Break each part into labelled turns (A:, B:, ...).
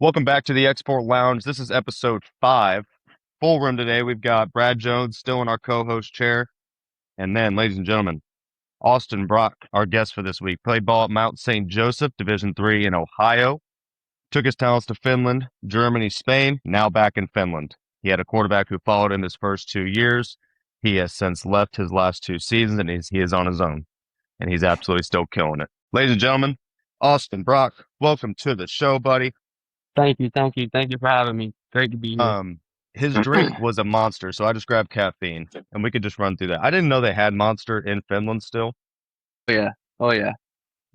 A: Welcome back to the Export Lounge. This is episode 5. Full room today. We've got Brad Jones still in our co-host chair. And then, ladies and gentlemen, Austin Brock, our guest for this week. Played ball at Mount St. Joseph, Division III in Ohio. Took his talents to Finland, Germany, Spain, now back in Finland. He had a quarterback who followed him his first 2 years. He has since left his last 2 seasons, and he is on his own. And he's absolutely still killing it. Ladies and gentlemen, Austin Brock, welcome to the show, buddy.
B: Thank you, thank you, thank you for having me. Great to be here.
A: His drink was a Monster, so I just grabbed caffeine, and we could just run through that. I didn't know they had Monster in Finland still.
B: Oh yeah, oh yeah.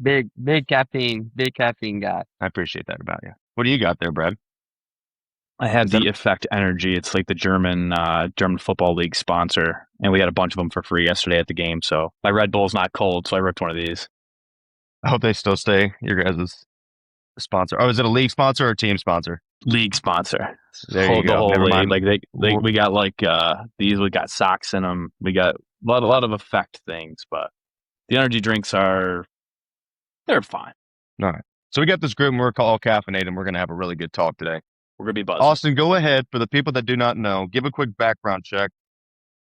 B: Big caffeine guy.
A: I appreciate that about you. What do you got there, Brad?
C: I had
A: Is that
C: the Effect Energy. It's like the German football league sponsor, and we had a bunch of them for free yesterday at the game. So my Red Bull's not cold, so I ripped one of these.
A: I hope they still stay your guys' sponsor. Oh, is it a league sponsor or a team sponsor?
C: League sponsor.
A: There you
C: The
A: go.
C: whole
A: Never
C: league.
A: mind.
C: Like we got these. We got socks in them. We got a lot of Effect things, but the energy drinks they're fine.
A: All right. So we got this group, and we're all caffeinated, and we're going to have a really good talk today.
C: We're gonna be buzzing.
A: Austin, go ahead. For the people that do not know, give a quick background check.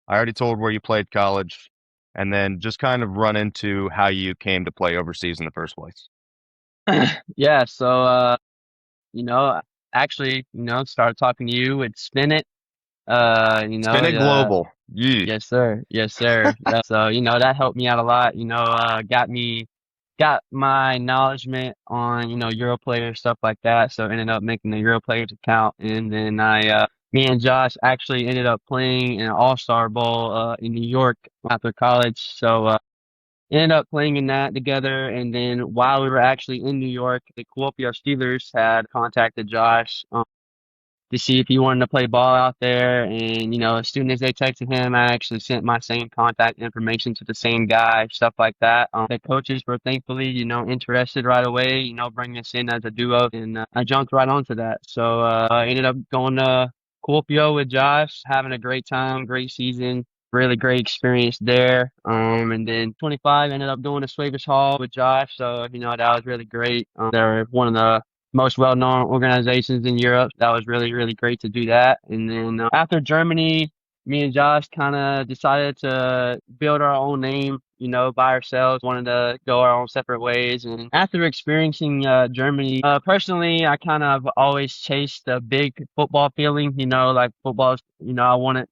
A: I already told where you played college, and then just kind of run into how you came to play overseas in the first place.
B: Yeah, so you know, actually, started talking to you with Spin It.
A: Spin it global. Yeah.
B: Yes sir, yes sir. So, that helped me out a lot, got my acknowledgement on, Euro players, stuff like that. So ended up making the Euro players account, and then me and Josh actually ended up playing in an All-Star Bowl in New York after college. So ended up playing in that together, and then while we were actually in New York, the Kuopio Steelers had contacted Josh to see if he wanted to play ball out there. And, as soon as they texted him, I actually sent my same contact information to the same guy, stuff like that. The coaches were thankfully, interested right away, bringing us in as a duo, and I jumped right onto that. So I ended up going to Kuopio with Josh, having a great time, great season. Really great experience there. And then 25 ended up going to Swedish Hall with Josh. So, that was really great. They're one of the most well-known organizations in Europe. That was really, really great to do that. And then after Germany, me and Josh kind of decided to build our own name, by ourselves, wanted to go our own separate ways. And after experiencing Germany, personally, I kind of always chased the big football feeling, like football, I want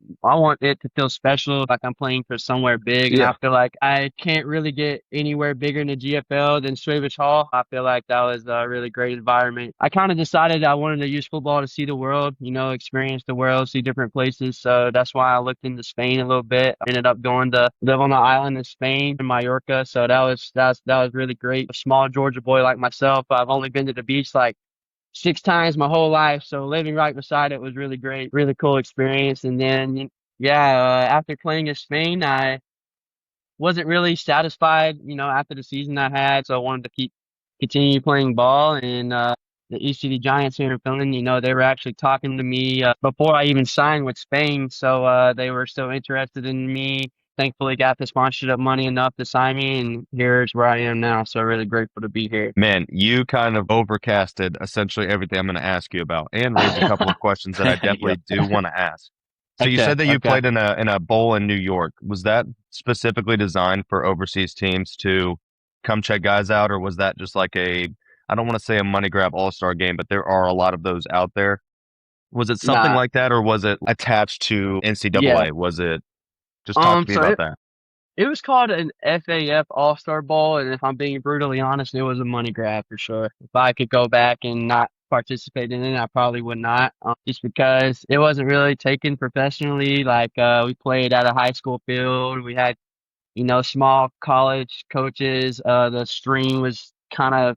B: it to feel special, like I'm playing for somewhere big. And I
A: Yeah.
B: feel like I can't really get anywhere bigger in the GFL than Swedish Hall. I feel like that was a really great environment. I kind of decided I wanted to use football to see the world, experience the world, see different places. So that's why I looked into Spain a little bit. I ended up going to live on the island in Spain, in Mallorca. So that was really great. A small Georgia boy like myself, I've only been to the beach like 6 times my whole life. So living right beside it was really great, really cool experience. And then, yeah, after playing in Spain, I wasn't really satisfied, after the season I had. So I wanted to continue playing ball. And the ECD Giants here in Finland, they were actually talking to me before I even signed with Spain. So they were still interested in me. Thankfully, got the sponsorship money enough to sign me, and here's where I am now. So really grateful to be here.
A: Man, you kind of overcasted essentially everything I'm going to ask you about, and raised a couple of questions that I definitely
C: Yep.
A: do want to ask. So you
B: Okay,
A: said that you
B: okay.
A: played in a bowl in New York. Was that specifically designed for overseas teams to come check guys out, or was that just like I don't want to say a money grab all-star game, but there are a lot of those out there. Was it something
B: Nah,
A: like that, or was it attached to
B: yeah.
A: NCAA? Was it just talk to me
B: So
A: about that?
B: it was called an FAF All-Star Bowl, and if I'm being brutally honest, it was a money grab for sure. If I could go back and not participate in it, I probably would not, just because it wasn't really taken professionally. Like we played at a high school field, we had small college coaches. The stream was kind of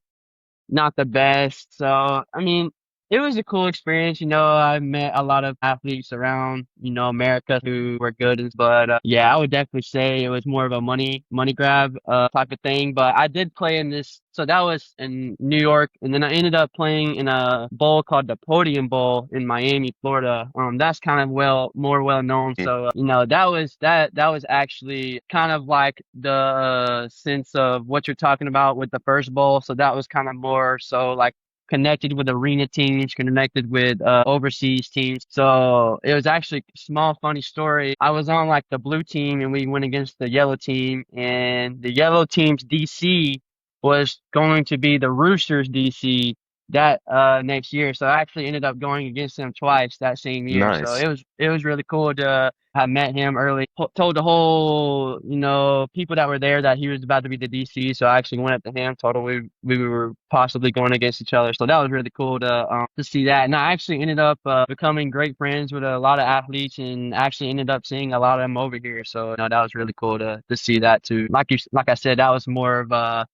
B: not the best. So, I mean, it was a cool experience. I met a lot of athletes around, America who were good. But yeah, I would definitely say it was more of a money grab type of thing. But I did play in this. So that was in New York. And then I ended up playing in a bowl called the Podium Bowl in Miami, Florida. That's kind of more well known.
A: Hmm.
B: So, that was actually kind of like the sense of what you're talking about with the first bowl. So that was kind of more so like connected with arena teams, connected with overseas teams. So it was actually a small funny story. I was on like the blue team and we went against the yellow team, and the yellow team's DC was going to be the Roosters DC that next year. So I actually ended up going against them twice that same year. So
A: Nice.
B: it was really cool to have met him early. Told the whole people that were there that he was about to be the DC. So I actually went up to him, told him we were possibly going against each other. So that was really cool to see that. And I actually ended up becoming great friends with a lot of athletes, and actually ended up seeing a lot of them over here. So that was really cool to see that too. Like I said, that was more of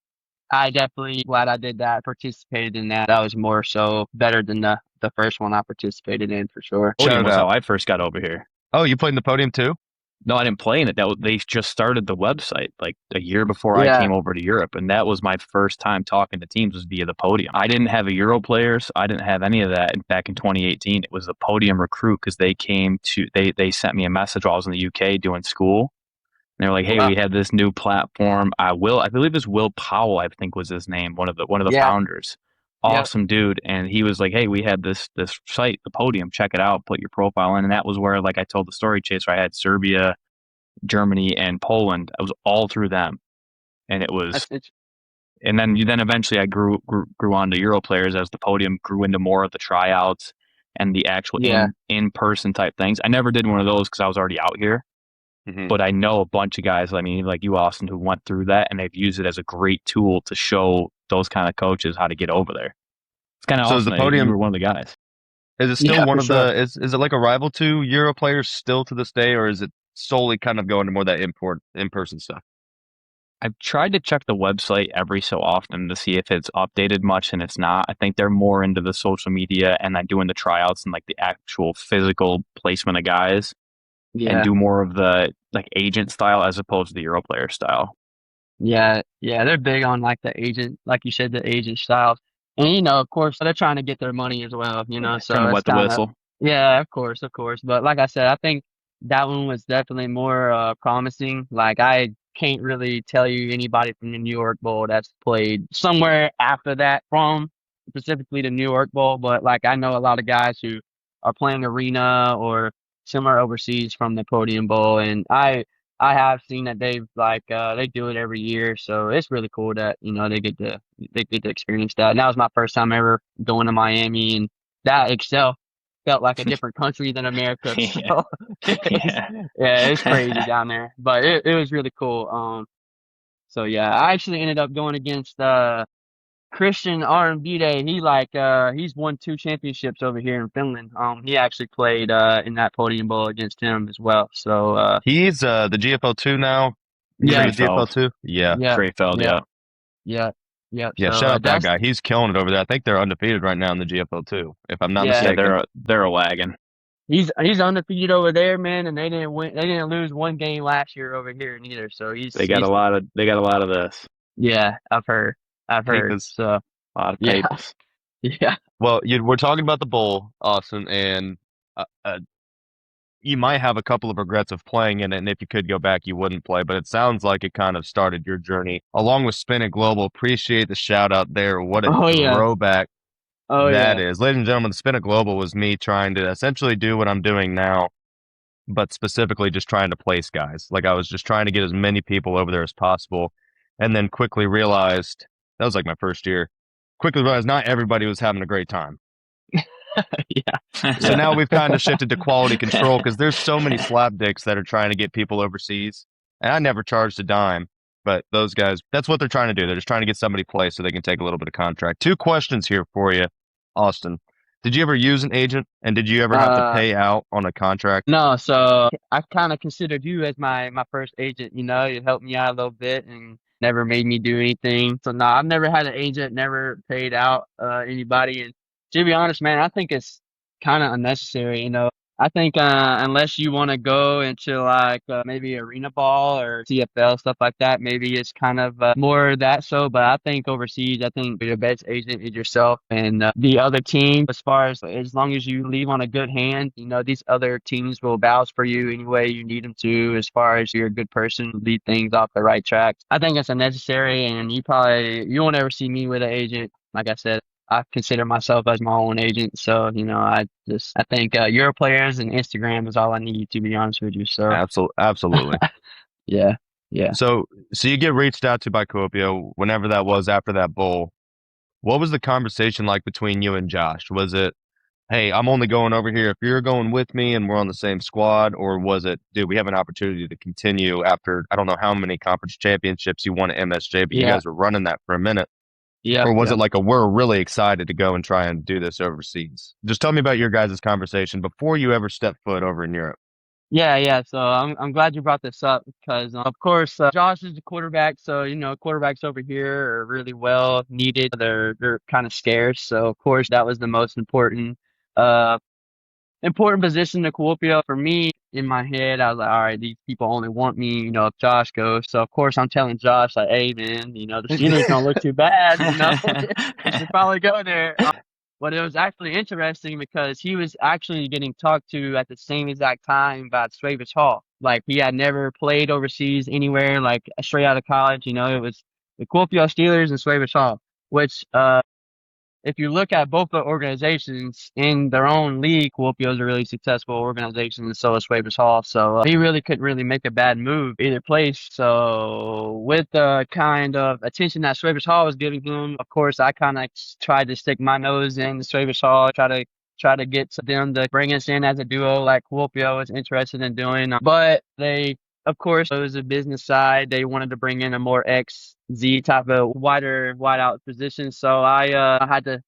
B: I definitely glad I did that, participated in that. That was more so better than the first one I participated in for sure.
C: Podium
A: Shout
C: was how
A: out.
C: I first got over here.
A: Oh, you played in the podium too?
C: No, I didn't play in it. They just started the website like a year before I
B: Yeah.
C: came over to Europe, and that was my first time talking to teams was via the podium. I didn't have a Euro players. I didn't have any of that. And back in 2018, it was the podium recruit because they sent me a message while I was in the UK doing school. And they were like, "Hey,
B: Wow.
C: we have this new platform. I believe it's Will Powell, I think was his name, one of the
B: Yeah.
C: founders.
B: Yep.
C: Awesome dude." And he was like, "Hey, we had this site, the Podium. Check it out. Put your profile in." And that was where, like I told the story, Chase, where I had Serbia, Germany, and Poland. I was all through them, and it was.
B: It's
C: And then eventually I grew on to Euro players as the Podium grew into more of the tryouts and the actual
B: yeah.
C: in person type things. I never did one of those because I was already out here.
A: Mhm.
C: But I know a bunch of guys, I mean, like you, Austin, who went through that, and they've used it as a great tool to show those kind of coaches how to get over there. It's kind of
A: So is
C: awesome
A: the
C: that you
A: podium,
C: were one of the guys.
A: is it still
B: Yeah,
A: one
B: for
A: of
B: sure.
A: the, is it like a rival to Euro players still to this day, or is it solely kind of going to more that in-person stuff?
C: I've tried to check the website every so often to see if it's updated much, and it's not. I think they're more into the social media and like doing the tryouts and like the actual physical placement of guys, and
B: Yeah.
C: do more of the like agent style as opposed to the Euro player style.
B: Yeah. Yeah. They're big on like the agent, like you said, the agent styles. And of course, they're trying to get their money as well,
C: Trying
B: so
C: to
B: it's
C: wet the
B: kind of,
C: whistle.
B: yeah, of course. But like I said, I think that one was definitely more promising. Like I can't really tell you anybody from the New York Bowl that's played somewhere after that from specifically the New York Bowl, but like I know a lot of guys who are playing arena or somewhere overseas from the Podium Bowl, and I have seen that they've like they do it every year, so it's really cool that they get to experience that. And that was my first time ever going to Miami, and that itself felt like a different country than America.
C: Yeah.
B: So yeah, it's crazy down there, but it was really cool. So yeah, I actually ended up going against Christian R&B Day. He's won 2 championships over here in Finland. He actually played in that Podium Bowl against him as well. So
A: He's the GFL2 now. He's in
B: yeah,
A: the
C: Krefeld.
A: GFL2. Yeah.
B: yeah,
C: Krefeld,
B: yeah.
C: yeah.
B: Yeah, yep.
A: Yeah,
B: So
A: shout out that
B: that's
A: guy. He's killing it over there. I think they're undefeated right now in the GFL2, if I'm not
B: yeah.
C: Yeah,
A: mistaken.
C: they're a wagon.
B: He's undefeated over there, man, and they didn't win. They didn't lose one game last year over here neither. So he's
C: They got a lot of this.
B: yeah. I've heard.
A: Papers.
B: So
C: A lot of
B: yeah,
C: papers.
B: yeah.
A: Well, we're talking about the bowl, Austin, and you might have a couple of regrets of playing in it, and if you could go back, you wouldn't play. But it sounds like it kind of started your journey along with Spin It Global. Appreciate the shout out there. What a
B: Oh yeah.
A: throwback
B: Oh
A: that
B: yeah.
A: is, ladies and gentlemen. The Spin It Global was me trying to essentially do what I'm doing now, but specifically just trying to place guys. Like I was just trying to get as many people over there as possible, and then quickly realized that was like my first year. Quickly realized not everybody was having a great time.
B: Yeah.
A: So
B: Yeah.
A: now we've kind of shifted to quality control because there's so many slapdicks that are trying to get people overseas. And I never charged a dime, but those guys, that's what they're trying to do. They're just trying to get somebody placed so they can take a little bit of contract. 2 questions here for you, Austin. Did you ever use an agent, and did you ever have to
B: Uh,
A: pay out on a contract?
B: no. So I kind of considered you as my first agent. You helped me out a little bit and never made me do anything. So no, I've never had an agent. Never paid out anybody. And to be honest, man, I think it's kind of unnecessary. I think unless you want to go into like maybe arena ball or CFL stuff like that, maybe it's kind of more that so. But I think overseas, I think your best agent is yourself and the other team. As long as you leave on a good hand, these other teams will vouch for you any way you need them to. As far as you're a good person, lead things off the right track. I think it's unnecessary, and you won't ever see me with an agent. Like I said, I consider myself as my own agent. So, I think Euro players and Instagram is all I need, to be honest with you. So,
A: Absolutely.
B: yeah, yeah.
A: So you get reached out to by Kuopio whenever that was after that bowl. What was the conversation like between you and Josh? Was it, hey, I'm only going over here if you're going with me and we're on the same squad? Or was it, dude, we have an opportunity to continue after, I don't know how many conference championships you won at MSJ, but you
B: Yeah,
A: guys were running that for a minute.
B: yeah,
A: Or was
B: yeah.
A: it like we're really excited to go and try and do this overseas? Just tell me about your guys' conversation before you ever step foot over in Europe.
B: Yeah, yeah. So I'm glad you brought this up because, of course, Josh is the quarterback. So, quarterbacks over here are really well needed. They're kind of scarce. So, of course, that was the most uh, important position to Kuopio for me. In my head, I was like, all right, these people only want me, if Josh goes. So of course I'm telling Josh like, hey man, the Steelers don't look too bad, you should probably go there. But it was actually interesting because he was actually getting talked to at the same exact time about Swavish Hall. Like he had never played overseas anywhere, like straight out of college. It was the Kuopio Steelers and Swavish Hall, which if you look at both the organizations in their own league, Kuopio is a really successful organization, and so is Swabers Hall. So he really couldn't really make a bad move either place. So with the kind of attention that Swabers Hall was giving him, of course, I kind of tried to stick my nose in the Swabers Hall, try to get them to bring us in as a duo like Kuopio was interested in doing. But they, of course, it was a business side. They wanted to bring in a more XZ type of wide out position. So I had to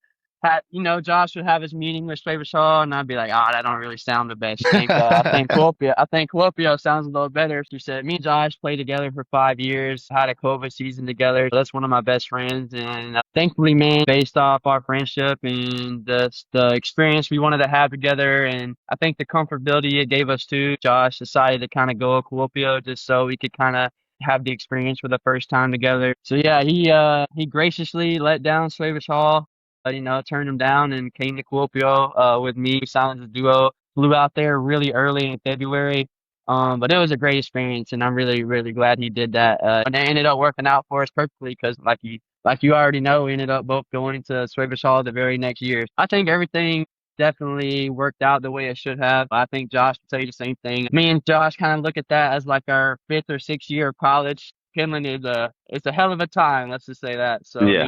B: Josh would have his meeting with Travis Shaw, and I'd be like, that don't really sound the best. I think Kuopio sounds a little better. She said, me and Josh played together for 5 years, had a COVID season together. That's one of my best friends, and thankfully, man, based off our friendship and the experience we wanted to have together, and I think the comfortability it gave us too, Josh decided to kind of go with Kuopio just so we could kind of have the experience for the first time together. So yeah, he graciously let down Swavish Hall, turned him down and came to Kuopio with me, signed as a duo. Flew out there really early in February. But it was a great experience, and I'm really, really glad he did that. And it ended up working out for us perfectly because, like you already know, we ended up both going to Swavish Hall the very next year. I think everything definitely worked out the way it should have. I think Josh would tell you the same thing. Me and Josh kind of look at that as like our fifth or sixth year of college. Finland is it's a hell of a time, let's just say that. So
C: Yeah.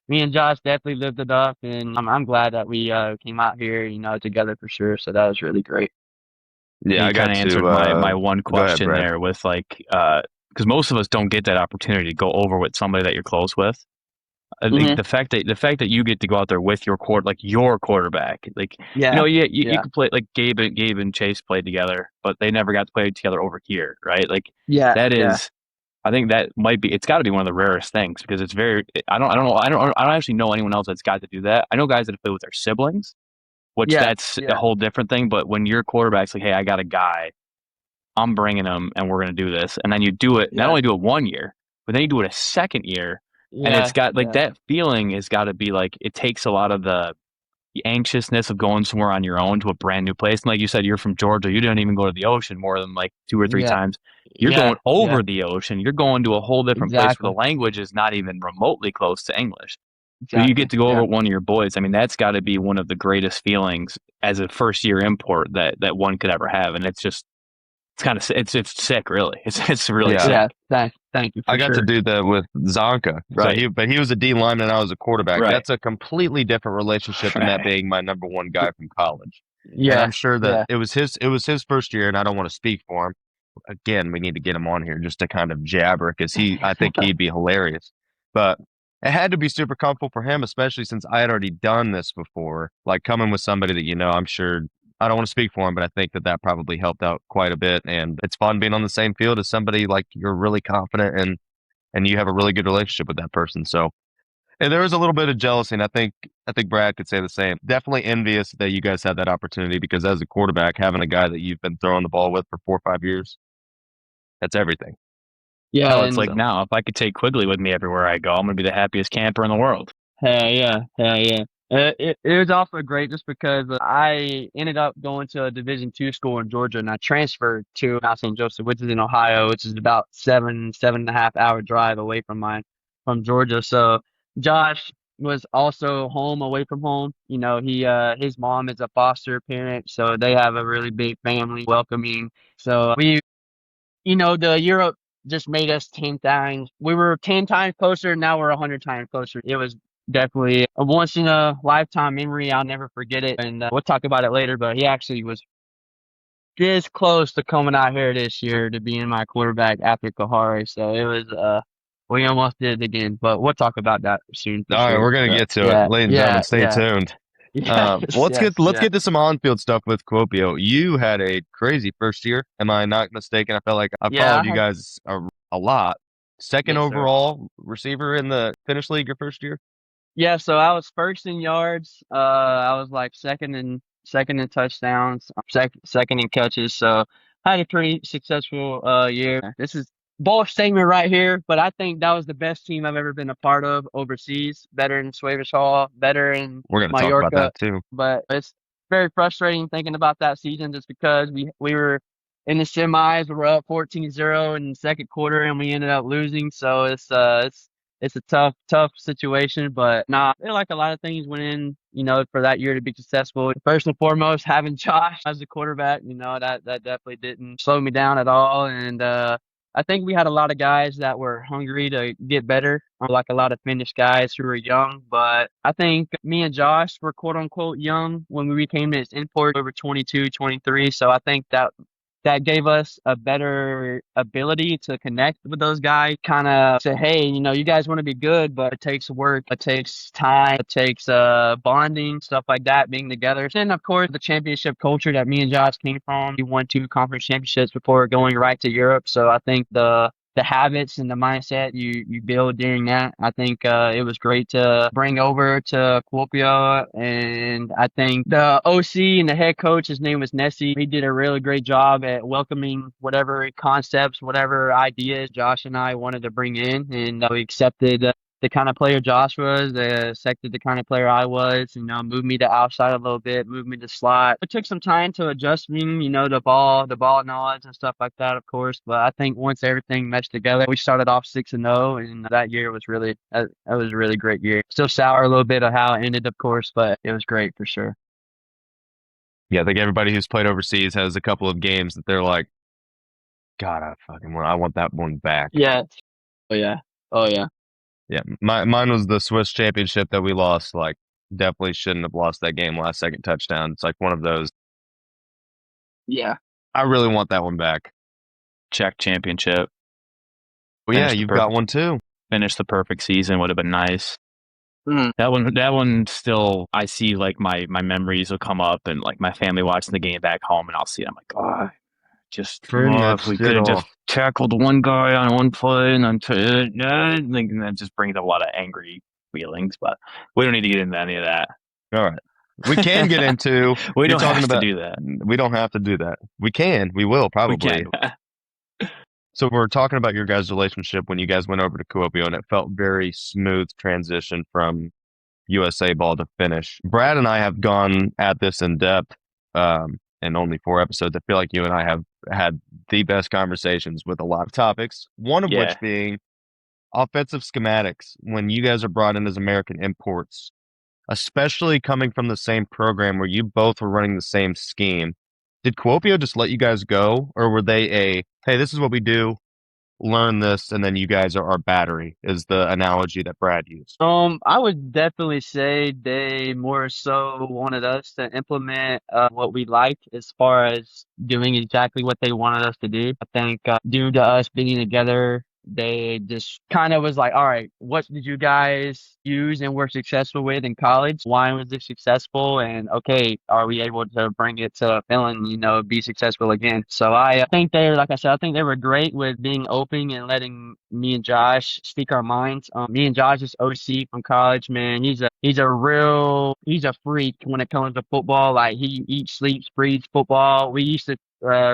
B: me and Josh definitely lived it up, and I'm glad that we came out here, together for sure. So that was really great.
A: Yeah,
C: You
A: I
C: kind
A: got
C: of
A: to
C: answered my one
A: go ahead,
C: question
A: Brad.
C: there with like, because most of us don't get that opportunity to go over with somebody that you're close with. I think
B: Mhm.
C: the fact that you get to go out there with your quarterback, like
B: Yeah,
C: you
B: yeah,
C: could play like Gabe and Chase played together, but they never got to play together over here, right? Like
B: yeah,
C: that
B: yeah,
C: is, I think that might be, it's got to be one of the rarest things because it's very, I don't know, I don't actually know anyone else that's got to do that. I know guys that have played with their siblings, which
B: yeah,
C: that's a
B: yeah,
C: whole different thing. But when your quarterback's like, hey, I got a guy, I'm bringing him, and we're gonna do this, and then you do it, not
B: yeah,
C: only do it 1 year, but then you do it a second year, and it's
B: yeah,
C: got like
B: yeah,
C: that feeling has got to be like it takes a lot of the anxiousness of going somewhere on your own to a brand new place. And like you said, you're from Georgia. You didn't even go to the ocean more than like two or three
B: yeah,
C: times. You're
B: yeah,
C: going over
B: yeah.
C: the ocean. You're going to a whole different place where
B: Exactly,
C: the language is not even remotely close to English. So you get
B: exactly.
C: to go over
B: Yeah.
C: with one of your boys. I mean, that's got to be one of the greatest feelings as a first year import that one could ever have. And it's just it's kind of it's sick, really. It's really
A: Yeah,
B: Yeah.
C: sick.
B: Thank you
A: I
B: for
A: got to
B: sure.
A: do that with Zonka. So
C: Right,
A: but he was a D lineman and I was a quarterback.
C: right,
A: That's a completely different relationship than that
C: right.
A: being my number one guy from college. And I'm
B: Yeah,
A: sure that
B: yeah,
A: it was his first year, and I don't want to speak for him. Again, we need to get him on here just to kind of jabber because I think he'd be hilarious. But it had to be super comfortable for him, especially since I had already done this before. Like coming with somebody that I'm sure I don't want to speak for him, but I think that probably helped out quite a bit. And it's fun being on the same field as somebody like you're really confident and you have a really good relationship with that person. So and there is a little bit of jealousy, and I think Brad could say the same. Definitely envious that you guys had that opportunity because as a quarterback, having a guy that you've been throwing the ball with for 4 or 5 years, that's everything.
B: yeah,
C: Hell, it's like
B: and
A: So
C: now if I could take Quigley with me everywhere I go, I'm gonna be the happiest camper in the world.
B: hell yeah, hell yeah. It was also great just because I ended up going to a Division II school in Georgia, and I transferred to Mount St. Joseph, which is in Ohio, which is about 7.5 hour drive away from Georgia. So Josh was also home away from home. You know, his mom is a foster parent, so they have a really big family welcoming. So the Europe just made us 10 times. We were 10 times closer. Now we're 100 times closer. It was definitely a once in a lifetime memory. I'll never forget it. And we'll talk about it later, but he actually was this close to coming out here this year to being my quarterback after Kahari. So it was, we almost did it again, but we'll talk about that soon for
A: All right,
B: sure.
A: we're gonna
B: But
A: get to it,
B: yeah,
A: ladies and gentlemen.
B: yeah,
A: Stay
B: yeah.
A: tuned.
B: Yes,
A: Well,
B: yes,
A: let's
B: yeah.
A: get to some on-field stuff with Kuopio. You had a crazy first year. Am I not mistaken? I felt like I
B: Yeah,
A: followed you guys a lot. Second
B: yes, sir.
A: overall receiver in the Finnish league your first year.
B: Yeah, so I was first in yards. I was like second in touchdowns, second in catches. So I had a pretty successful year. This is bold statement right here, but I think that was the best team I've ever been a part of overseas. Better in Swedish Hall, better in
A: We're gonna talk about
B: Mallorca.
A: that too.
B: But it's very frustrating thinking about that season just because we were in the semis, we were up 14-0 in the second quarter and we ended up losing. So it's a tough situation, but nah, I feel like a lot of things went in, for that year to be successful. First and foremost, having Josh as a quarterback, that definitely didn't slow me down at all. And I think we had a lot of guys that were hungry to get better, like a lot of Finnish guys who were young. But I think me and Josh were quote unquote young when we became this import over 22, 23. So I think that gave us a better ability to connect with those guys, kind of say, hey, you guys want to be good, but it takes work, it takes time, it takes bonding, stuff like that, being together. And of course, the championship culture that me and Josh came from. We won 2 conference championships before going right to Europe. So I think the habits and the mindset you build during that. I think it was great to bring over to Kuopio, and I think the OC and the head coach, his name was Nessie. He did a really great job at welcoming whatever concepts, whatever ideas Josh and I wanted to bring in, and we accepted. The kind of player Josh was, accepted the kind of player I was, moved me to outside a little bit, moved me to slot. It took some time to adjust me, the ball knowledge and stuff like that, of course. But I think once everything meshed together, we started off 6-0, and that year was that was a really great year. Still sour a little bit of how it ended, of course, but it was great for sure.
A: Yeah, I think everybody who's played overseas has a couple of games that they're like, God, I want that one back.
B: Yeah. Oh yeah. Oh yeah.
A: Yeah, mine was the Swiss championship that we lost. Like, definitely shouldn't have lost that game. Last second touchdown. It's like one of those.
B: Yeah.
A: I really want that one back.
C: Czech championship.
A: Well, yeah,
C: Finish the
A: you've got one too.
C: Finish the perfect season would have been nice.
B: Mhm.
C: That one still, I see like my memories will come up and like my family watching the game back home, and I'll see it. I'm like, oh, if we could have just tackled one guy on one play and then and that just brings up a lot of angry feelings. But we don't need to get into any of that.
A: All right. We can get into.
C: We
A: you're
C: don't
A: talking
C: have
A: about,
C: to do that.
A: We don't have to do that. We can. We will probably.
C: We can.
A: So we're talking about your guys' relationship when you guys went over to Kuopio, and it felt very smooth transition from USA ball to Finnish. Brad and I have gone at this in depth, in only 4 episodes. I feel like you and I have had the best conversations with a lot of topics. One of which being offensive schematics. When you guys are brought in as American imports, especially coming from the same program where you both were running the same scheme. Did Kuopio just let you guys go, or were they hey, this is what we do, learn this, and then you guys are our battery, is the analogy that Brad used?
B: I would definitely say they more so wanted us to implement what we liked as far as doing exactly what they wanted us to do. I think due to us being together, they just kind of was like, all right, what did you guys use and were successful with in college? Why was it successful? And okay, are we able to bring it to Finland, be successful again? So I think like I said, I think they were great with being open and letting me and Josh speak our minds. Me and Josh's OC from college, man, he's a freak when it comes to football. Like he eats, sleeps, breathes football. We used to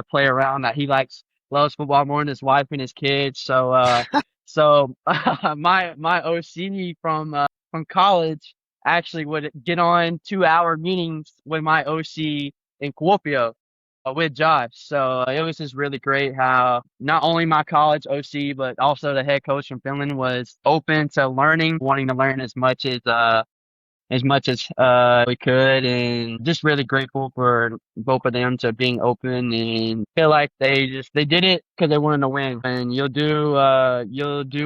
B: play around that he loves football more than his wife and his kids. So my OC from college actually would get on 2-hour meetings with my OC in Kuopio. with Josh. So it was just really great how not only my college OC, but also the head coach from Finland was open to learning, wanting to learn as much as we could, and just really grateful for both of them to being open and feel like they did it because they wanted to win. And you'll do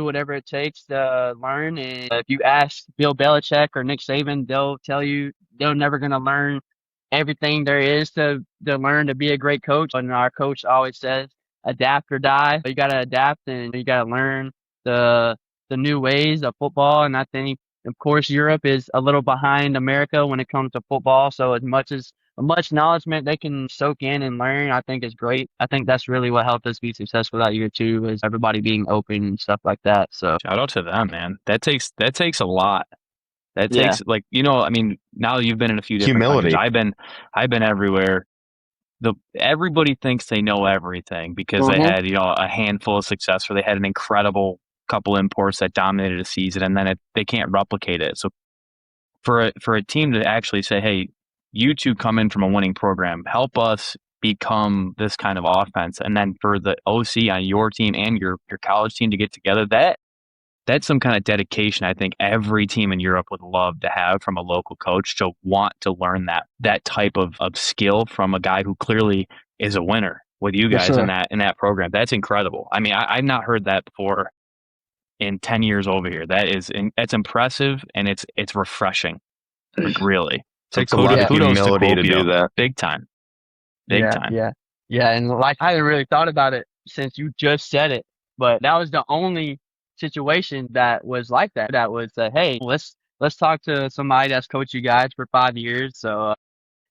B: whatever it takes to learn. And if you ask Bill Belichick or Nick Saban, they'll tell you they're never gonna learn everything there is to learn to be a great coach. And our coach always says, adapt or die. You gotta adapt and you gotta learn the the new ways of football. And I think, of course, Europe is a little behind America when it comes to football. So as much acknowledgement they can soak in and learn, I think is great. I think that's really what helped us be successful that year too, is everybody being open and stuff like that. So
C: Shout out to them, man. That takes a lot. That
B: yeah.
C: takes, like, I mean, now you've been in a few different
A: Humility.
C: countries. I've been everywhere. Everybody thinks they know everything because they
B: Mhm.
C: had, a handful of success, or they had an incredible couple imports that dominated a season, and then they can't replicate it. So for a team to actually say, hey, you two come in from a winning program, help us become this kind of offense, and then for the OC on your team and your college team to get together, that's some kind of dedication I think every team in Europe would love to have from a local coach, to want to learn that type of skill from a guy who clearly is a winner with you
B: For
C: guys in
B: sure.
C: that program. That's incredible. I mean, I've not heard that before in 10 years over here. That's impressive, and it's refreshing, like, really. So
A: Takes a lot of
C: kudos to
A: humility to do
C: Kuopio.
A: that.
C: Big time. Big
B: Yeah,
C: time.
B: yeah, yeah. And like, I hadn't really thought about it since you just said it, but that was the only situation that was like that. That was, hey, let's talk to somebody that's coached you guys for 5 years. So,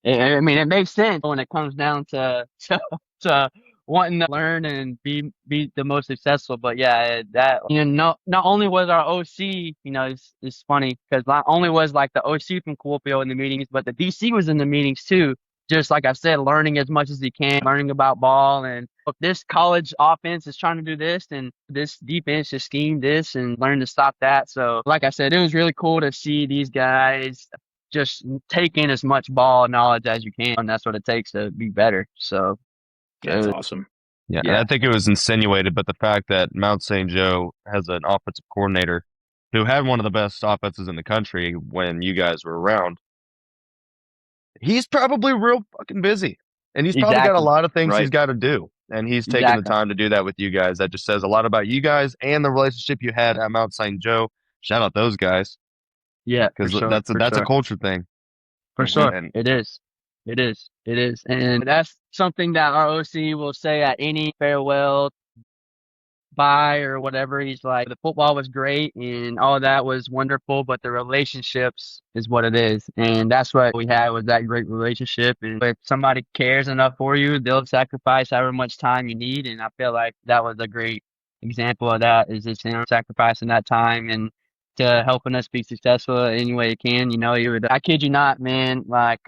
B: I mean, it makes sense when it comes down to to wanting to learn and be the most successful. But yeah, that, not only was our OC, it's funny because not only was like the OC from Kuopio in the meetings, but the DC was in the meetings too. Just like I said, learning as much as he can, learning about ball, and if this college offense is trying to do this, and this defense just scheme this and learn to stop that. So, like I said, it was really cool to see these guys just take in as much ball knowledge as you can, and that's what it takes to be better. So,
C: That's awesome.
A: Yeah, and
B: yeah,
A: I think it was insinuated, but the fact that Mount St. Joe has an offensive coordinator who had one of the best offenses in the country when you guys were around, he's probably real fucking busy. And he's probably got a
B: exactly,
A: lot of things he's
C: Right.
A: got to do. And he's taking the
B: exactly.
A: time to do that with you guys. That just says a lot about you guys and the relationship you had at Mount St. Joe. Shout out those guys,
B: Yeah, for
A: because
B: sure, for
A: that's a
B: sure,
A: culture thing.
B: for sure.
A: And
B: It is, it is, and that's something that our OC will say at any farewell bye or whatever. He's like, the football was great and all that was wonderful, but the relationships is what it is. And that's what we had, was that great relationship. And if somebody cares enough for you, they'll sacrifice however much time you need. And I feel like that was a great example of that, is just him sacrificing that time and to helping us be successful any way he can. I kid you not, man, like,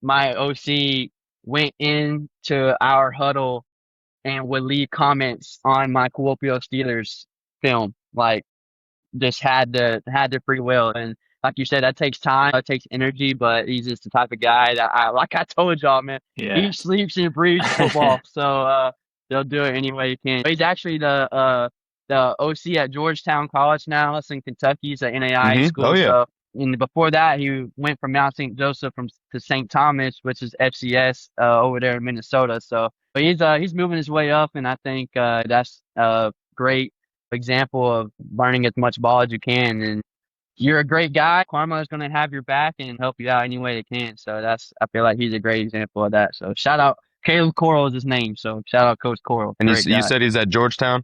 B: my OC went into our huddle and would leave comments on my Kuopio Steelers film. Like, just had the free will. And like you said, that takes time, it takes energy, but he's just the type of guy that, like I told y'all, man,
C: Yeah.
B: he sleeps and breathes football. So they'll do it any way he can. He's actually the OC at Georgetown College now. It's in Kentucky. It's an NAI
A: oh
B: school.
A: yeah,
B: So, and before that, he went from Mount St. Joseph to St. Thomas, which is FCS over there in Minnesota. So, but he's moving his way up, and I think that's a great example of learning as much ball as you can. And you're a great guy. Karma is going to have your back and help you out any way it can. So I feel like he's a great example of that. So shout out, Caleb Coral is his name. So shout out Coach Coral.
A: and
B: Great
A: you
B: guy.
A: said he's at Georgetown.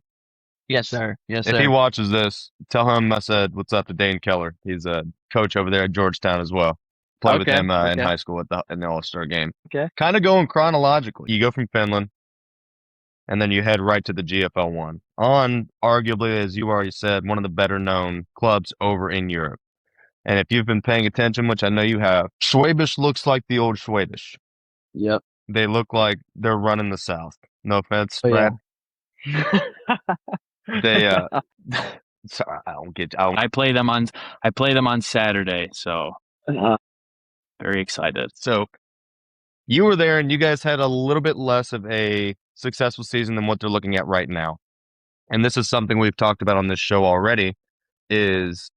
B: Yes, sir. Yes,
A: If he
B: sir.
A: watches this, tell him I said what's up to Dane Keller. He's a coach over there at Georgetown as well. Played with
B: Okay.
A: him in
B: Okay.
A: high school in the All-Star game.
B: Okay.
A: Kind of going chronologically. You go from Finland, and then you head right to the GFL 1 on arguably, as you already said, one of the better known clubs over in Europe. And if you've been paying attention, which I know you have, Schwabish looks like the old Schwabish.
B: Yep.
A: They look like they're running the South. No offense,
B: Oh,
A: Brad.
B: yeah.
A: They sorry, I don't get.
C: I play them on Saturday, so
B: Uh,
C: very excited.
A: So You were there and you guys had a little bit less of a successful season than what they're looking at right now. And this is something we've talked about on this show already, is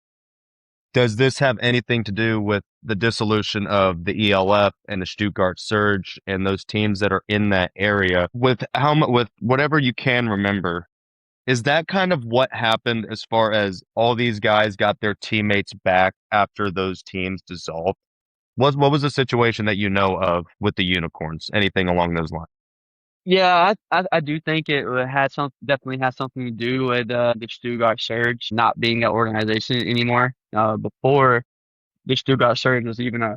A: does this have anything to do with the dissolution of the ELF and the Stuttgart Surge and those teams that are in that area? With with whatever you can remember, is that kind of what happened as far as all these guys got their teammates back after those teams dissolved? What was the situation that you know of with the Unicorns? Anything along those lines?
B: Yeah, I do think it definitely has something to do with the Stuttgart Surge not being an organization anymore. Before the Stuttgart Surge was even a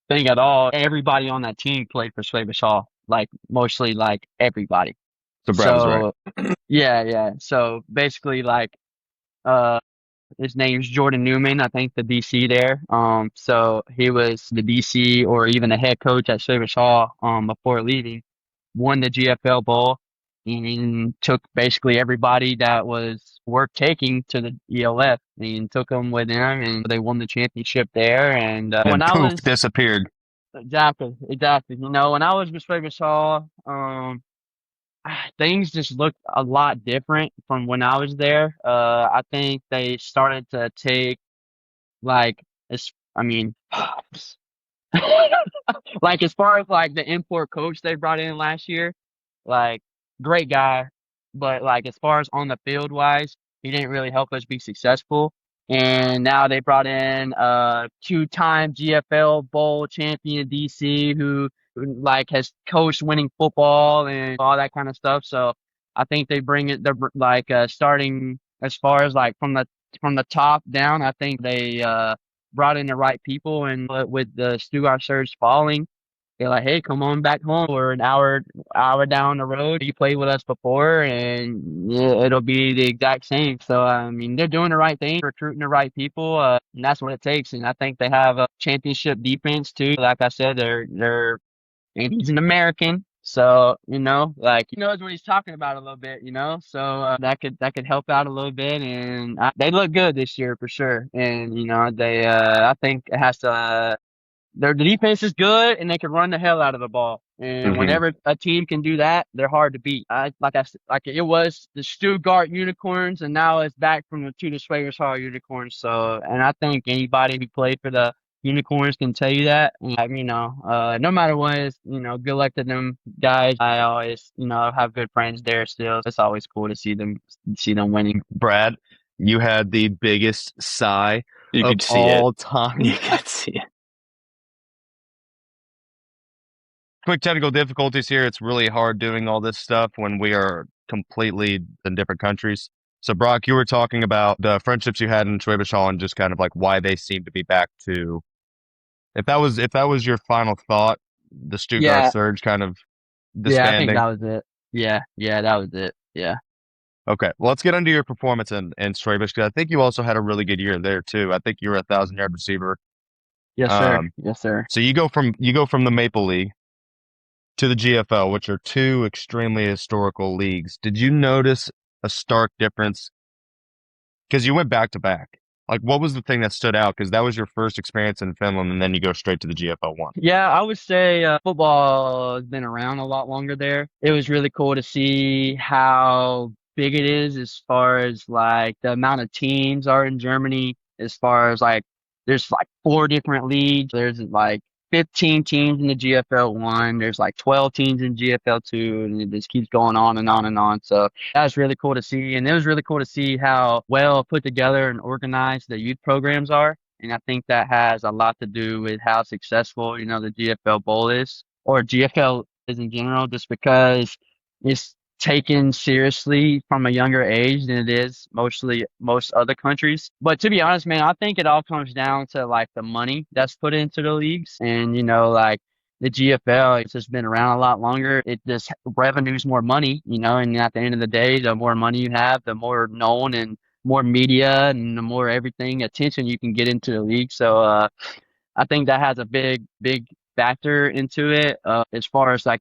B: thing at all, everybody on that team played for Schwäbisch Hall, like mostly like everybody.
A: So Brad was right.
B: So yeah. So basically, like uh, his name's Jordan Newman, I think the DC there. So he was the DC or even the head coach at Schwäbisch Hall before leaving, won the GFL Bowl, and took basically everybody that was worth taking to the ELF and took them with him, and they won the championship there. And when
A: And
B: I
A: poof,
B: was
A: disappeared.
B: exactly, you know, when I was with Schwäbisch Hall, things just looked a lot different from when I was there. I think they started to take like, I mean, like as far as like the import coach they brought in last year, like great guy, but like as far as on the field wise, he didn't really help us be successful. And now they brought in two-time GFL Bowl champion DC who like has coached winning football and all that kind of stuff. So I think they bring it. They're like starting as far as like from the top down. I think they brought in the right people, and with the Stuttgart Surge falling, they're like, hey, come on back home. We're an hour down the road. You played with us before, and yeah, it'll be the exact same. So I mean, they're doing the right thing, recruiting the right people, and that's what it takes. And I think they have a championship defense too. Like I said, and he's an American. So, you know, like he knows what he's talking about a little bit, you know. So that could help out a little bit, and they look good this year for sure. And you know, they I think it has to. Their defense is good, and they can run the hell out of the ball. And
A: Hmm.
B: whenever a team can do that, they're hard to beat. Like it was the Stuttgart Unicorns, and now it's back to the Schwäbisch Hall Unicorns. So, and I think anybody who played for the Unicorns can tell you that. Like, you know, no matter what, you know, good luck to them guys. I always, you know, have good friends there still. It's always cool to see them winning.
A: Brad, you had the biggest sigh
C: You
A: of
C: could see it.
A: all time.
C: You could see it.
A: Quick technical difficulties here. It's really hard doing all this stuff when we are completely in different countries. So, Brock, you were talking about the friendships you had in Schwäbisch Hall and just kind of like why they seem to be back to. If that was your final thought, the Stuttgart
B: Yeah,
A: Surge kind of
B: yeah, I think
A: disbanding.
B: that was it. Yeah, that was it. Yeah.
A: Okay, well, let's get into your performance in Schwäbisch because I think you also had a really good year there too. I think you were a 1,000-yard receiver.
B: Yes, sir.
A: Um,
B: Yes, sir.
A: so you go from the Maple League to the GFL, which are two extremely historical leagues. Did you notice a stark difference? Because you went back to back. Like, what was the thing that stood out? Because that was your first experience in Finland, and then you go straight to the GFL one.
B: Yeah, I would say football has been around a lot longer there. It was really cool to see how big it is as far as like the amount of teams are in Germany, as far as like there's like four different leagues. There's like 15 teams in the GFL one. There's like 12 teams in GFL two, and it just keeps going on and on and on. So that was really cool to see. And it was really cool to see how well put together and organized the youth programs are. And I think that has a lot to do with how successful, you know, the GFL Bowl is, or GFL is in general, just because it's taken seriously from a younger age than it is most other countries. But to be honest, man, I think it all comes down to like the money that's put into the leagues. And, you know, like the GFL, it's just been around a lot longer. It just revenues more money, you know, and at the end of the day, the more money you have, the more known and more media and the more everything attention you can get into the league. So I think that has a big factor into it. As far as like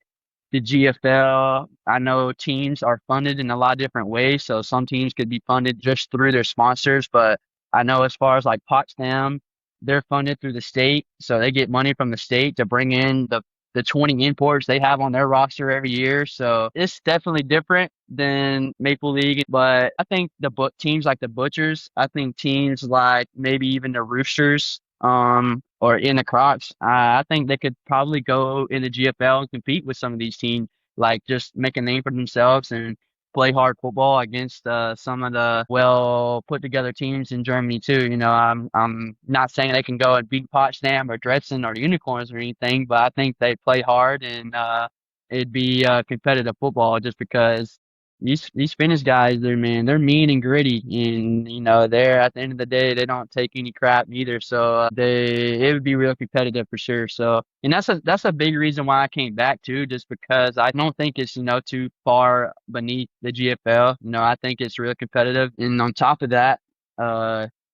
B: the GFL, I know teams are funded in a lot of different ways. So some teams could be funded just through their sponsors, but I know as far as like Potsdam, they're funded through the state, so they get money from the state to bring in the 20 imports they have on their roster every year. So it's definitely different than Maple League. But I think teams like the Butchers, I think teams like maybe even the Roosters, or in the Crocs, I think they could probably go in the GFL and compete with some of these teams, like just make a name for themselves and play hard football against some of the well put together teams in Germany too. I'm not saying they can go and beat Potsdam or Dresden or the Unicorns or anything, but I think they play hard and it'd be competitive football just because these Finnish guys, they're mean and gritty, and they're at the end of the day they don't take any crap either. So it would be real competitive for sure. So, and that's a big reason why I came back too, just because I don't think it's too far beneath the GFL. I think it's real competitive, and on top of that,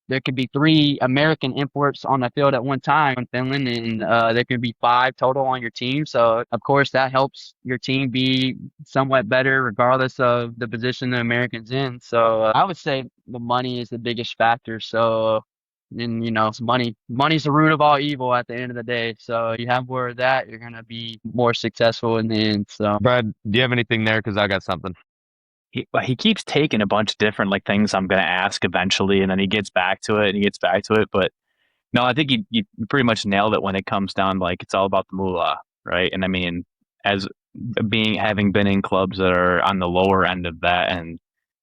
B: there could be 3 American imports on the field at one time in Finland, and there could be 5 total on your team. So, of course, that helps your team be somewhat better regardless of the position the American's in. So, I would say the money is the biggest factor. So, and it's money's the root of all evil at the end of the day. So, you have more of that, you're going to be more successful in the end. So,
A: Brad, do you have anything there? Because I got something.
C: He keeps taking a bunch of different like things I'm going to ask eventually, and then he gets back to it and he gets back to it. But no, I think you pretty much nailed it when it comes down to, like, it's all about the moolah, right? And I mean, as having been in clubs that are on the lower end of that, and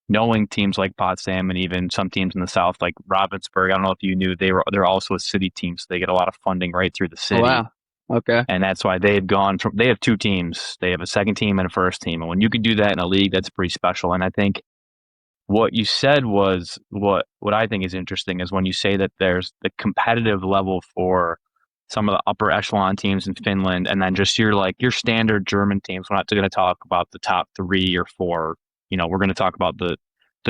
C: knowing teams like Potsdam and even some teams in the south like Ravensburg, I don't know if you knew they're also a city team, so they get a lot of funding right through the
B: oh,
C: city.
B: wow. Okay.
C: And that's why they have 2 teams. They have a second team and a first team. And when you can do that in a league, that's pretty special. And I think what you said was what I think is interesting is when you say that there's the competitive level for some of the upper echelon teams in Finland, and then just your standard German teams. We're not going to talk about the top 3 or 4. We're going to talk about the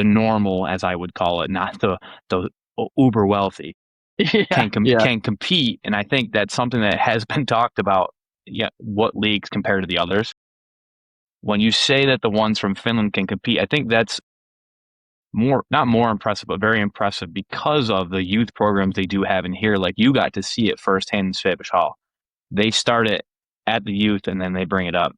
C: normal, as I would call it, not the uber wealthy.
B: Yeah.
C: Can compete, and I think that's something that has been talked about. Yeah, what leagues compare to the others? When you say that the ones from Finland can compete, I think that's not more impressive, but very impressive because of the youth programs they do have in here. Like, you got to see it firsthand in Svetish Hall. They start it at the youth and then they bring it up.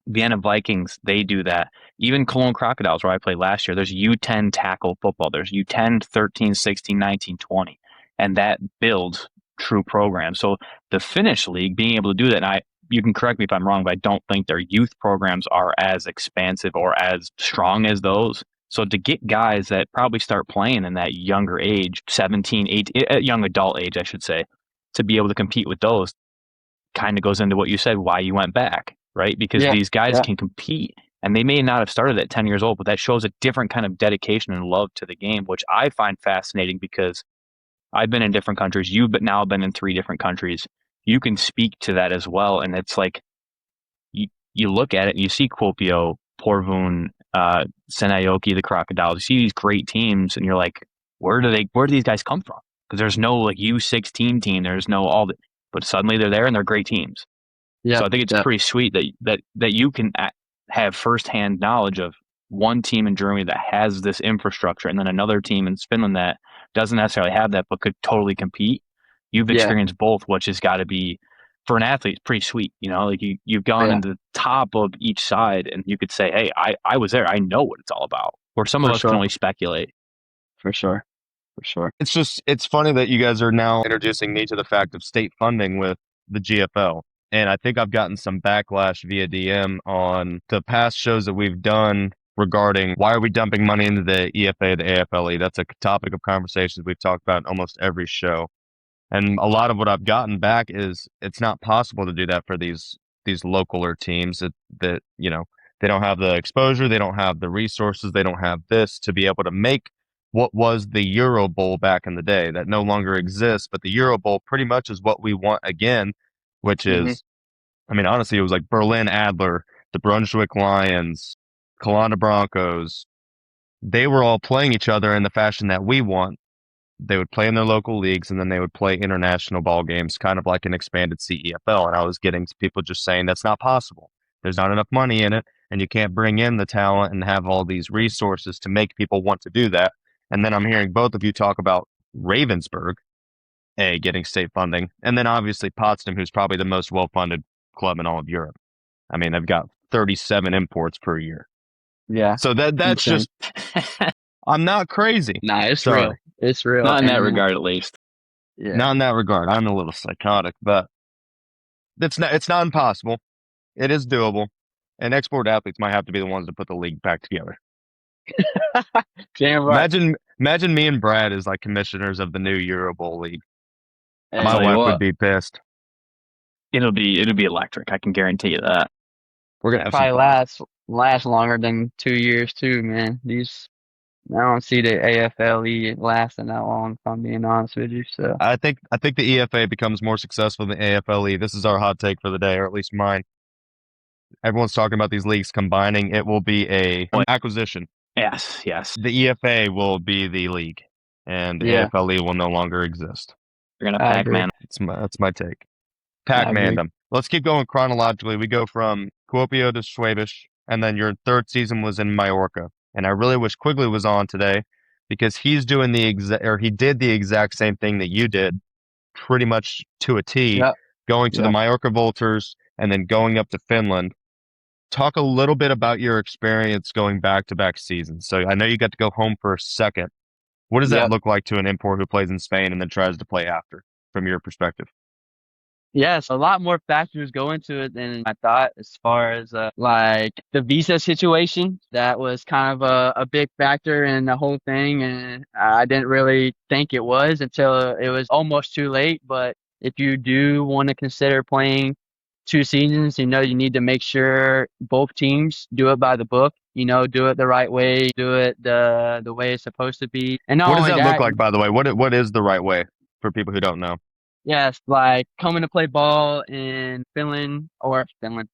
C: Vienna Vikings, they do that. Even Cologne Crocodiles, where I played last year, there's U10 tackle football. There's U10, 13, 16, 19, 20. And that builds true programs. So the Finnish league, being able to do that, and you can correct me if I'm wrong, but I don't think their youth programs are as expansive or as strong as those. So to get guys that probably start playing in that younger age, 17, 18, young adult age, I should say, to be able to compete with those, kind of goes into what you said, why you went back, right? Because these guys can compete, and they may not have started at 10 years old, but that shows a different kind of dedication and love to the game, which I find fascinating because I've been in different countries. You've now been in 3 different countries. You can speak to that as well. And it's like, you look at it and you see Kuopio, Porvoon, Seinäjoki, the Crocodiles. You see these great teams and you're like, where do these guys come from? Because there's no like U16 team. There's no but suddenly they're there and they're great teams. Yeah. So I think it's pretty sweet that you can have firsthand knowledge of one team in Germany that has this infrastructure, and then another team in Finland that doesn't necessarily have that, but could totally compete. You've experienced both, which has got to be, for an athlete, it's pretty sweet. Like you've gone into the top of each side, and you could say, hey, I was there. I know what it's all about. Where some of us can only speculate.
B: For sure.
A: It's funny that you guys are now introducing me to the fact of state funding with the GFL. And I think I've gotten some backlash via DM on the past shows that we've done regarding why are we dumping money into the EFA, the AFLE. That's a topic of conversations we've talked about in almost every show. And a lot of what I've gotten back is it's not possible to do that for these localer teams that they don't have the exposure, they don't have the resources, they don't have this to be able to make what was the Euro Bowl back in the day that no longer exists. But the Euro Bowl pretty much is what we want again, which is, I mean, honestly, it was like Berlin Adler, the Brunswick Lions, Kelowna Broncos. They were all playing each other in the fashion that we want. They would play in their local leagues, and then they would play international ball games, kind of like an expanded CEFL. And I was getting people just saying that's not possible. There's not enough money in it, and you can't bring in the talent and have all these resources to make people want to do that. And then I'm hearing both of you talk about Ravensburg, getting state funding, and then obviously Potsdam, who's probably the most well-funded club in all of Europe. I mean, they've got 37 imports per year.
B: Yeah.
A: So that's
B: Insane.
A: just, I'm not crazy.
B: Nah, it's
A: Sorry.
B: real. It's real.
C: Not in that
B: And,
C: regard, at least.
B: Yeah.
A: Not in that regard. I'm a little psychotic, but it's not impossible. It is doable. And export athletes might have to be the ones to put the league back together.
B: Damn right.
A: Imagine me and Brad as like commissioners of the new Euro Bowl league.
B: Hey,
A: My
C: tell you
A: wife would
C: what.
A: be pissed.
C: It'll be electric. I can guarantee you that.
A: We're gonna have
B: probably
A: some fun.
B: last longer than 2 years too, man. I don't see the AFLE lasting that long, if I'm being honest with you. So
A: I think the EFA becomes more successful than AFLE. This is our hot take for the day, or at least mine. Everyone's talking about these leagues combining. It will be an acquisition.
C: Yes.
A: The EFA will be the league, and the
B: yeah,
A: AFLE will no longer exist.
C: You're gonna
B: I agree.
C: Pac-Man.
A: That's my take.
B: I agree.
A: Pac-Man them. Let's keep going chronologically. We go from Kuopio to Schwabisch, and then your third season was in Mallorca. And I really wish Quigley was on today because he's doing he did the exact same thing that you did, pretty much to a T,
B: Yep.
A: going to the
B: Yep.
A: Mallorca Vultures and then going up to Finland. Talk a little bit about your experience going back-to-back seasons. So I know you got to go home for a second. What does that
B: Yep.
A: look like to an import who plays in Spain and then tries to play after, from your perspective?
B: Yes, a lot more factors go into it than I thought as far as like the visa situation. That was kind of a big factor in the whole thing, and I didn't really think it was until it was almost too late. But if you do want to consider playing 2 seasons, you need to make sure both teams do it by the book. Do it the right way, do it the way it's supposed to be. And not
A: What does
B: only
A: that look
B: that,
A: like, by the way? What is the right way for people who don't know?
B: yes, like coming to play ball in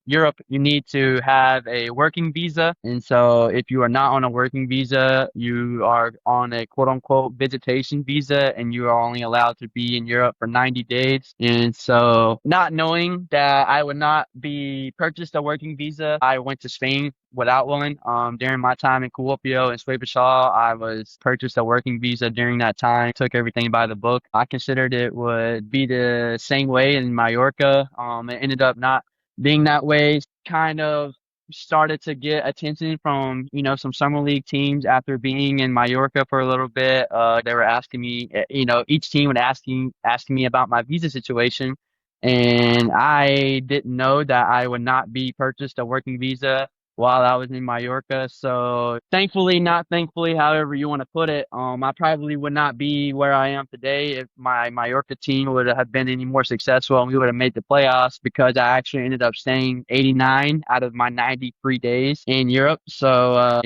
B: Europe, you need to have a working visa. And so if you are not on a working visa, you are on a quote unquote visitation visa and you are only allowed to be in Europe for 90 days. And so not knowing that I would not be purchased a working visa, I went to Spain without one. During my time in Kuopio and Schwäbisch Hall, I was purchased a working visa during that time, took everything by the book. I considered it would be the same way in Mallorca. It ended up not being that way. Kind of started to get attention from, some summer league teams after being in Mallorca for a little bit. They were asking me, each team would asking me about my visa situation. And I didn't know that I would not be purchased a working visa while I was in Mallorca. So thankfully, not thankfully, however you want to put it, I probably would not be where I am today if my Mallorca team would have been any more successful and we would have made the playoffs because I actually ended up staying 89 out of my 93 days in Europe. So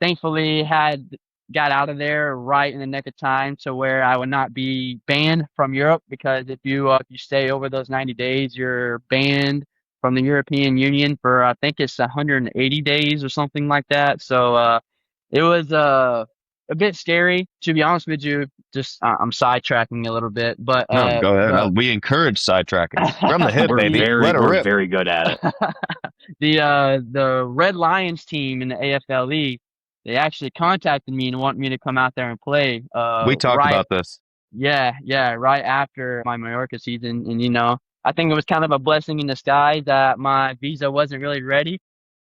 B: thankfully got out of there right in the nick of time to where I would not be banned from Europe because if you stay over those 90 days, you're banned from the European Union for I think it's 180 days or something like that. So it was a bit scary to be honest with you. Just I'm sidetracking a little bit, but
A: No, go ahead. We encourage sidetracking from the hip,
C: We're
A: baby. Let it
C: we're
A: rip.
C: very good at it.
B: the Red Lions team in the AFLE, they actually contacted me and want me to come out there and play.
A: We talked about this.
B: Yeah, right after my Mallorca season, and I think it was kind of a blessing in disguise that my visa wasn't really ready,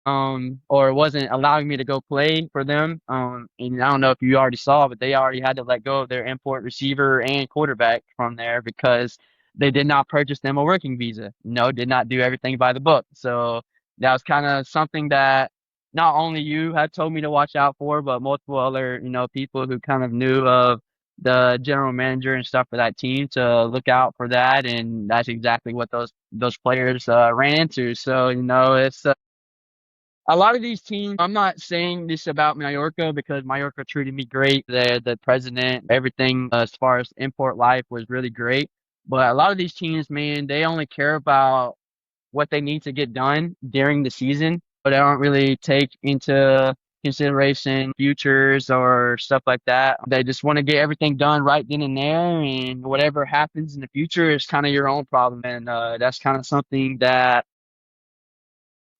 B: or wasn't allowing me to go play for them. And I don't know if you already saw, but they already had to let go of their import receiver and quarterback from there because they did not purchase them a working visa. No, did not do everything by the book. So that was kind of something that not only you had told me to watch out for, but multiple other, people who kind of knew of the general manager and stuff for that team to look out for that. And that's exactly what those players ran into. So, it's a lot of these teams, I'm not saying this about Mallorca because Mallorca treated me great. The president, everything as far as import life was really great. But a lot of these teams, man, they only care about what they need to get done during the season, but they don't really take into consideration futures or stuff like that. They just want to get everything done right then and there, and whatever happens in the future is kind of your own problem. And that's kind of something that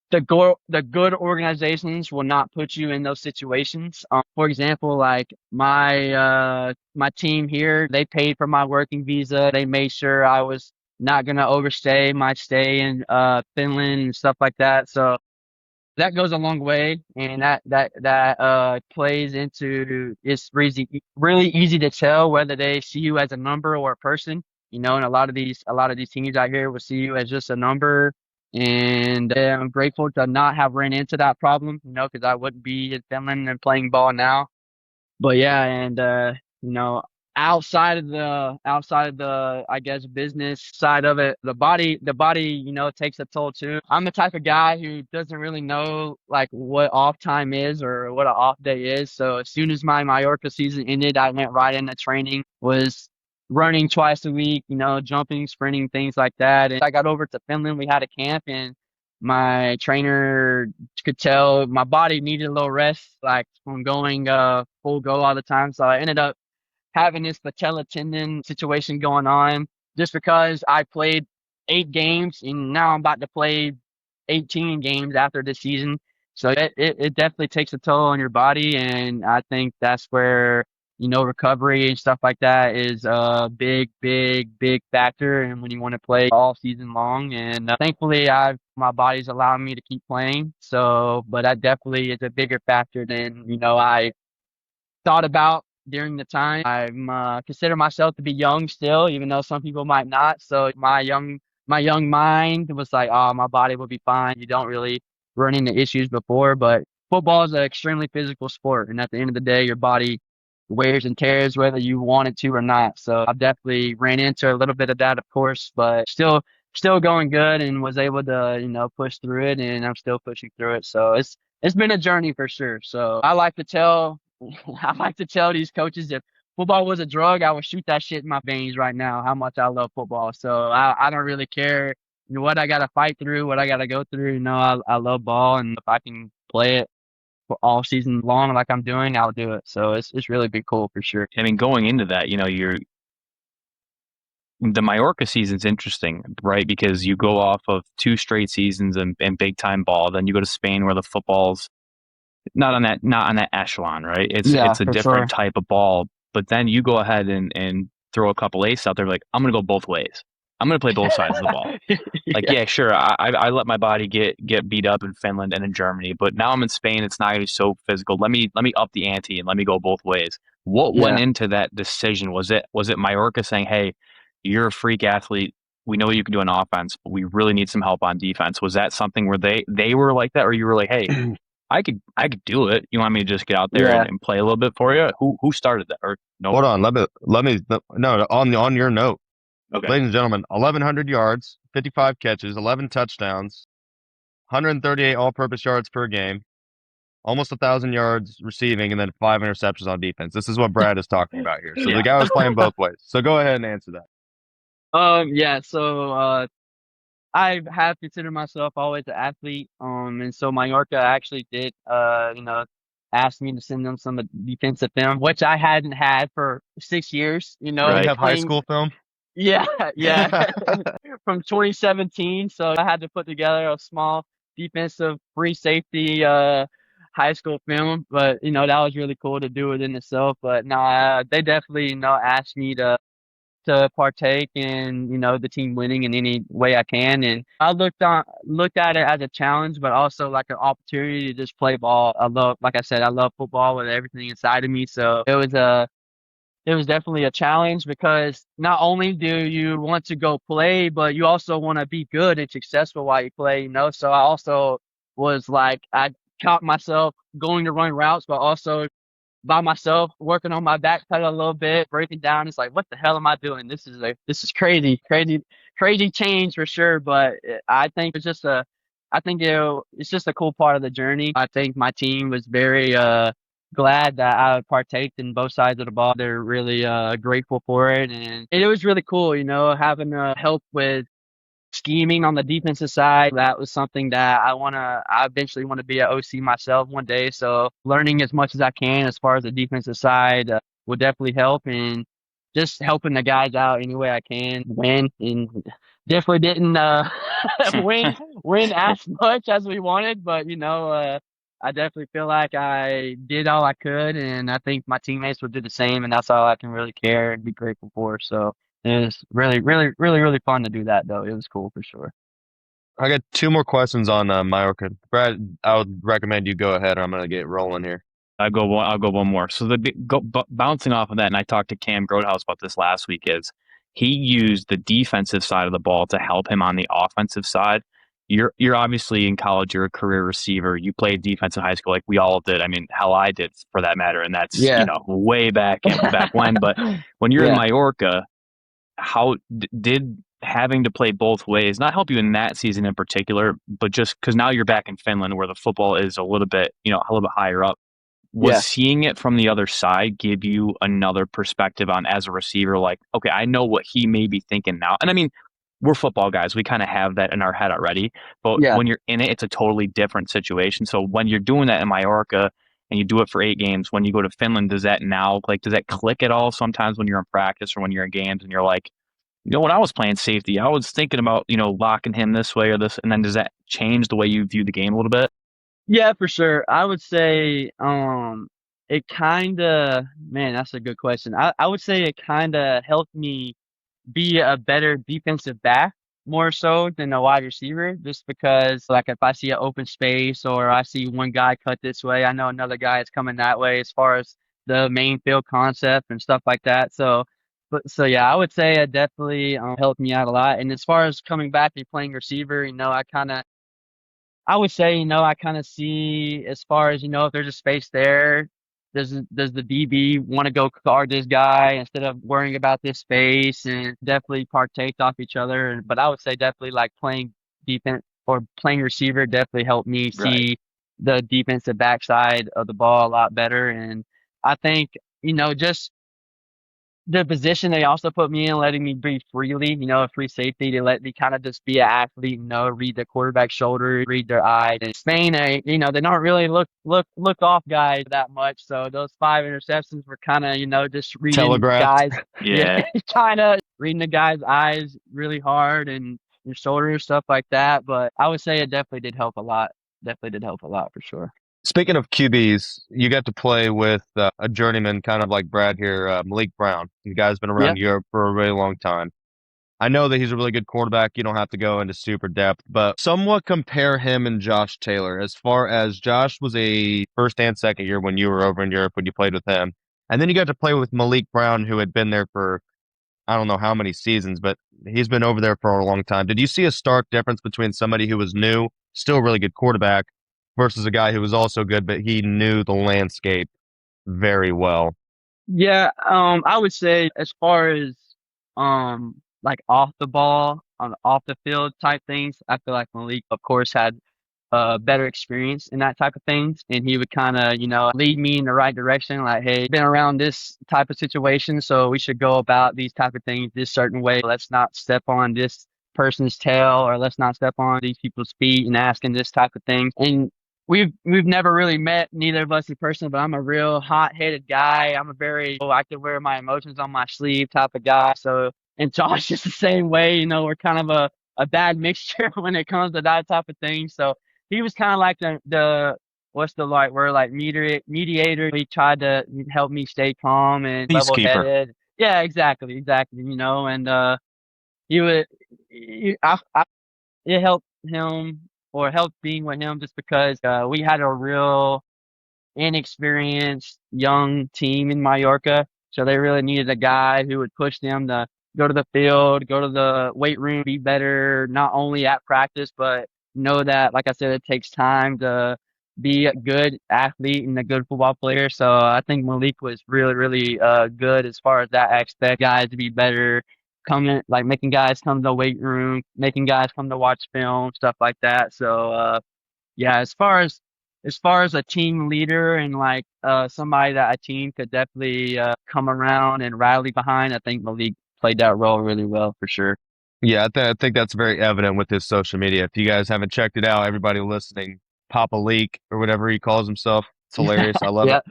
B: the good organizations will not put you in those situations. For example, like my team here, they paid for my working visa. They made sure I was not gonna overstay my stay in Finland and stuff like that. So that goes a long way, and that plays into it's really easy to tell whether they see you as a number or a person. And a lot of these teams out here will see you as just a number. And I'm grateful to not have ran into that problem, because I wouldn't be in Finland and playing ball now. But yeah, and you know, outside of the I guess business side of it, the body, takes a toll too. I'm the type of guy who doesn't really know like what off time is or what an off day is. So as soon as my Mallorca season ended, I went right into training, was running twice a week, jumping, sprinting, things like that. And I got over to Finland, we had a camp, and my trainer could tell my body needed a little rest, like from going full go all the time. So I ended up having this patella tendon situation going on just because I played 8 games and now I'm about to play 18 games after this season. So it definitely takes a toll on your body. And I think that's where, recovery and stuff like that is a big, big, big factor. And when you want to play all season long, and thankfully my body's allowing me to keep playing. So, but that definitely is a bigger factor than, I thought about during the time. I'm consider myself to be young still, even though some people might not. So my young mind was like, oh, my body will be fine. You don't really run into issues before, but football is an extremely physical sport, and at the end of the day, your body wears and tears whether you want it to or not. So I've definitely ran into a little bit of that, of course, but still going good and was able to push through it, and I'm still pushing through it. So it's been a journey for sure. So I like to tell I like to tell these coaches if football was a drug, I would shoot that shit in my veins right now, how much I love football. So I don't really care what I got to fight through, what I got to go through. I love ball, and if I can play it for all season long like I'm doing, I'll do it. So it's really been cool for sure.
C: I mean, going into that, the Mallorca season's interesting, right? Because you go off of 2 straight seasons and big time ball, then you go to Spain where the football's not on that echelon, right? It's
B: Yeah,
C: it's a
B: for
C: different
B: sure.
C: type of ball. But then you go ahead and throw a couple aces out there, like I'm gonna go both ways. I'm gonna play both sides of the ball. Like,
B: Yeah.
C: yeah, sure, I let my body get beat up in Finland and in Germany, but now I'm in Spain. It's not gonna be so physical. Let me up the ante and let me go both ways. What went
B: Yeah.
C: into that decision? Was it Mallorca saying, "Hey, you're a freak athlete. We know you can do an offense, but we really need some help on defense." Was that something where they were like that, or you were like, "Hey, I could do it. You want me to just get out there and,
B: Yeah.
C: and play a little bit for you?" Who started that? Or no?
A: Hold on. Let me, no, on your note,
C: Okay.
A: ladies and gentlemen, 1,100 yards, 55 catches, 11 touchdowns, 138 all-purpose yards per game, almost 1,000 yards receiving, and then 5 interceptions on defense. This is what Brad is talking about here. So the
C: Yeah.
A: guy was playing both ways. So go ahead and answer that.
B: Yeah. So I have considered myself always an athlete. And so Mallorca actually did, ask me to send them some defensive film, which I hadn't had for 6 years.
A: Do you
C: Right.
A: have high
B: Playing.
A: school film?
B: Yeah, yeah, from 2017. So I had to put together a small defensive free safety high school film, but that was really cool to do it in itself. But no, they definitely asked me to partake in the team winning in any way I can, and I looked at it as a challenge, but also like an opportunity to just play ball. Like I said, I love football with everything inside of me, so it was definitely a challenge because not only do you want to go play, but you also want to be good and successful while you play. So I also was like, I caught myself going to run routes, but also by myself, working on my back pedal a little bit, breaking down. It's like, what the hell am I doing? This is crazy, crazy, crazy change for sure. But I think it's just a cool part of the journey. I think my team was very glad that I partaked in both sides of the ball. They're really grateful for it, and it was really cool, having help with scheming on the defensive side. That was something that I eventually want to be an OC myself one day. So learning as much as I can as far as the defensive side will definitely help, and just helping the guys out any way I can win. And definitely didn't win as much as we wanted, but I definitely feel like I did all I could, and I think my teammates will do the same, and that's all I can really care and be grateful for. So It was really fun to do that though. It was cool for sure.
A: I got two more questions on Mallorca. Brad, I would recommend you go ahead, or I'm going to get rolling here.
C: I'll go one more. So bouncing off of that, and I talked to Cam Grodehouse about this last week, is he used the defensive side of the ball to help him on the offensive side. You're obviously in college, you're a career receiver. You played defense in high school like we all did. I mean, hell, I did for that matter, and that's,
B: Yeah.
C: way back when. But when you're in
B: Yeah.
C: Mallorca, how did having to play both ways not help you in that season in particular, but just because now you're back in Finland where the football is a little bit, a little bit higher up, was
B: Yeah.
C: seeing it from the other side give you another perspective on, as a receiver, like, okay, I know what he may be thinking now. And I mean, we're football guys. We kind of have that in our head already. But
B: Yeah.
C: when you're in it, it's a totally different situation. So when you're doing that in Mallorca and you do it for 8 games, when you go to Finland, does that click at all sometimes when you're in practice or when you're in games and you're like, when I was playing safety, I was thinking about, locking him this way or this, and then does that change the way you view the game a little bit?
B: Yeah, for sure. I would say, it kinda man, that's a good question. I would say it kinda helped me be a better defensive back more so than a wide receiver, just because, like, if I see an open space or I see one guy cut this way, I know another guy is coming that way as far as the main field concept and stuff like that. So yeah, I would say it definitely helped me out a lot. And as far as coming back and playing receiver, I would say, I kind of see as far as, if there's a space there, does the DB want to go guard this guy instead of worrying about this space, and definitely partake off each other. But I would say definitely like playing defense or playing receiver definitely helped me
C: Right.
B: see the defensive backside of the ball a lot better. And I think, just the position they also put me in, letting me breathe freely, a free safety to let me kind of just be an athlete, read the quarterback's shoulder, read their eyes. In Spain, they don't really look off guys that much. So those 5 interceptions were kind of, just reading
A: Telegraphed.
B: guys,
C: Yeah.
B: kind of reading the guy's eyes really hard and your shoulder and stuff like that. But I would say it definitely did help a lot. Definitely did help a lot for sure.
A: Speaking of QBs, you got to play with a journeyman, kind of like Brad here, Malik Brown. The guy's been
B: Yeah.
A: around Europe for a really long time. I know that he's a really good quarterback. You don't have to go into super depth, but somewhat compare him and Josh Taylor as far as Josh was a first and second year when you were over in Europe when you played with him. And then you got to play with Malik Brown, who had been there for I don't know how many seasons, but he's been over there for a long time. Did you see a stark difference between somebody who was new, still a really good quarterback, versus a guy who was also good, but he knew the landscape very well?
B: Yeah, I would say as far as like off the ball, on off the field type things, I feel like Malik, of course, had better experience in that type of things, and he would kind of, lead me in the right direction. Like, hey, been around this type of situation, so we should go about these type of things this certain way. Let's not step on this person's tail, or let's not step on these people's feet and asking this type of thing. And we've never really met, neither of us in person, but I'm a real hot-headed guy. I'm a very, I can wear my emotions on my sleeve type of guy. So, and Josh is the same way. We're kind of a bad mixture when it comes to that type of thing. So he was kind of like the what's the right word, like mediator. He tried to help me stay calm and level
A: Peacekeeper.
B: headed. Yeah, exactly. And he would, it helped him, or helped being with him, just because we had a real inexperienced young team in Mallorca, so they really needed a guy who would push them to go to the field, go to the weight room, be better, not only at practice, but know that, like I said, it takes time to be a good athlete and a good football player. So I think Malik was really good as far as that aspect. Guys to be better, coming, like making guys come to the weight room, making guys come to watch film, stuff like that. So yeah, as far as a team leader and like somebody that a team could definitely come around and rally behind, I think Malik played that role really well for sure.
A: Yeah, I think that's very evident with his social media. If you guys haven't checked it out, everybody listening, Papa Leak or whatever he calls himself, it's hilarious. I love it.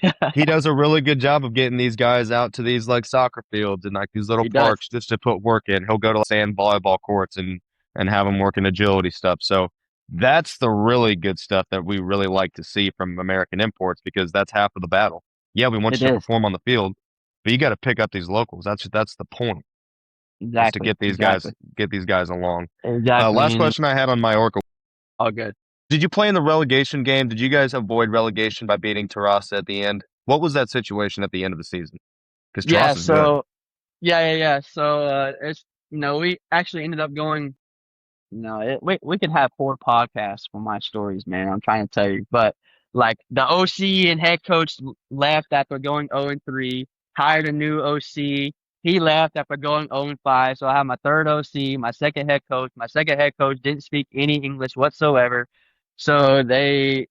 B: Yeah.
A: He does a really good job of getting these guys out to these like soccer fields and like these little
B: He does.
A: parks just to put work in. He'll go to sand volleyball courts and have them working agility stuff. So that's the really good stuff that we really like to see from American imports because that's half of the battle. Yeah, we want
B: It
A: you to
B: is.
A: perform on the field, but you got to pick up these locals. That's the point. just to
B: Exactly.
A: get these guys along.
B: Exactly.
A: Last
B: And
A: question I had on Mallorca.
B: all good.
A: Did you play in the relegation game? Did you guys avoid relegation by beating Terrassa at the end? What was that situation at the end of the season? Because
B: Yeah.
A: Terrassa's good.
B: So yeah. So it's we actually ended up going. We could have 4 podcasts for my stories, man. I'm trying to tell you, but like the OC and head coach left after going 0-3, hired a new OC. He left after going 0-5. So I have my third OC, my second head coach. My second head coach didn't speak any English whatsoever. A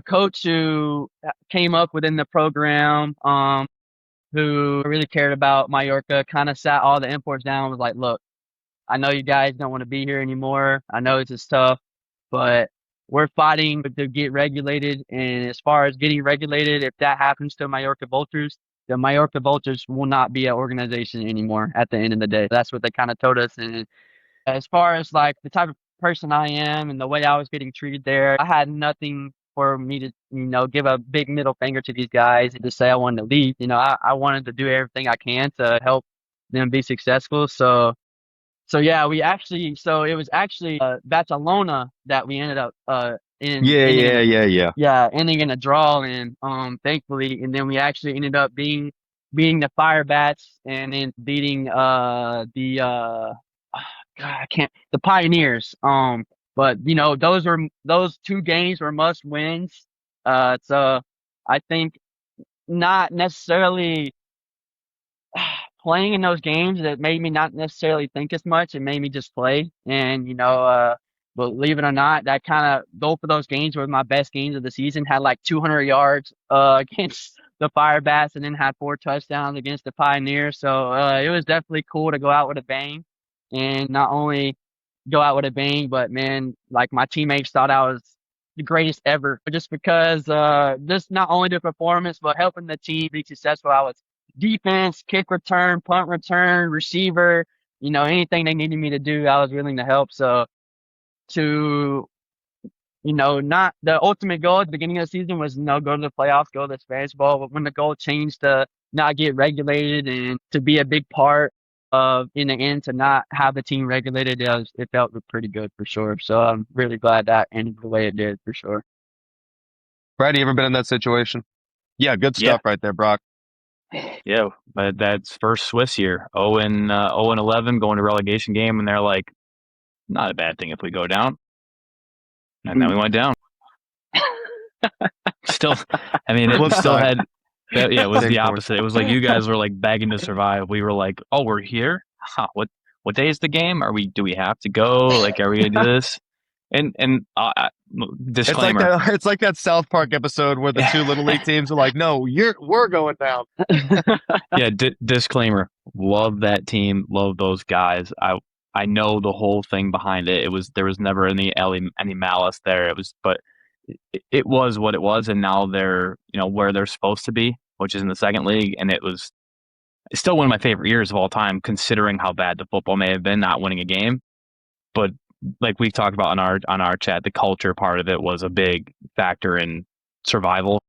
B: coach who came up within the program, who really cared about Mallorca, kind of sat all the imports down and was like, look, I know you guys don't want to be here anymore. I know it's just tough, but we're fighting to get regulated. And as far as getting regulated, if that happens to Mallorca Vultures, the Mallorca Vultures will not be an organization anymore at the end of the day. That's what they kind of told us. And as far as like the type of person I am and the way I was getting treated there, I had nothing for me to, give a big middle finger to these guys and to say I wanted to leave. I wanted to do everything I can to help them be successful. So yeah, it was actually Barcelona that we ended up ending in a draw, and thankfully, and then we actually ended up beating the Fire Bats and then beating the Pioneers. But those 2 games were must wins. So I think not necessarily playing in those games that made me not necessarily think as much. It made me just play. And, believe it or not, that kind of both of those games were my best games of the season. Had like 200 yards against the Fire Bats and then had 4 touchdowns against the Pioneers. So it was definitely cool to go out with a bang. And not only go out with a bang, but man, like my teammates thought I was the greatest ever just because just not only the performance, but helping the team be successful. I was defense, kick return, punt return, receiver, anything they needed me to do, I was willing to help. So to, not the ultimate goal at the beginning of the season was, go to the playoffs, go to the Spanish Bowl. But when the goal changed to not get regulated and to be a big part of, in the end, to not have the team regulated, it felt pretty good for sure. So I'm really glad that ended the way it did for sure.
A: Brad, you ever been in that situation? Yeah, good stuff right there, Brock.
C: Yeah, but that's first Swiss year, 0-11, going to relegation game, and they're like, not a bad thing if we go down, and then we went down. Still, I mean, it still had, it was the opposite. It was like you guys were like begging to survive. We were like, oh, we're here. Huh, what day is the game? Do we have to go? Like, are we gonna do this? And disclaimer.
A: It's like that South Park episode where the 2 Little League teams are like, no, we're going down.
C: Yeah, disclaimer. Love that team. Love those guys. I know the whole thing behind it. There was never any malice there. It was what it was, and now they're where they're supposed to be, which is in the second league, and it's still one of my favorite years of all time, considering how bad the football may have been, not winning a game. But like we talked about on our chat, the culture part of it was a big factor in survival.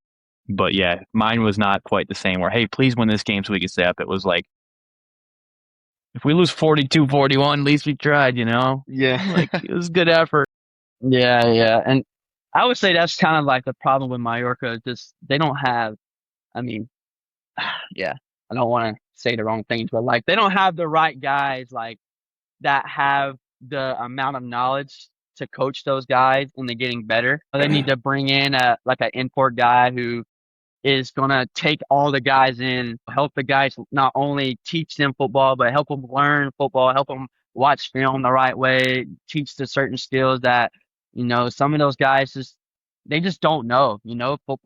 C: But yeah, mine was not quite the same where, hey, please win this game so we can stay up. It was like, if we lose 42-41, at least we tried,
A: Yeah.
C: Like, it was good effort.
B: Yeah. And I would say that's kind of like the problem with Mallorca. Just they don't have, I mean, yeah, I don't want to say the wrong things, but like they don't have the right guys like that have the amount of knowledge to coach those guys into getting better. They need to bring in an import guy who is going to take all the guys in, help the guys not only teach them football, but help them learn football, help them watch film the right way, teach the certain skills that, some of those guys they just don't know,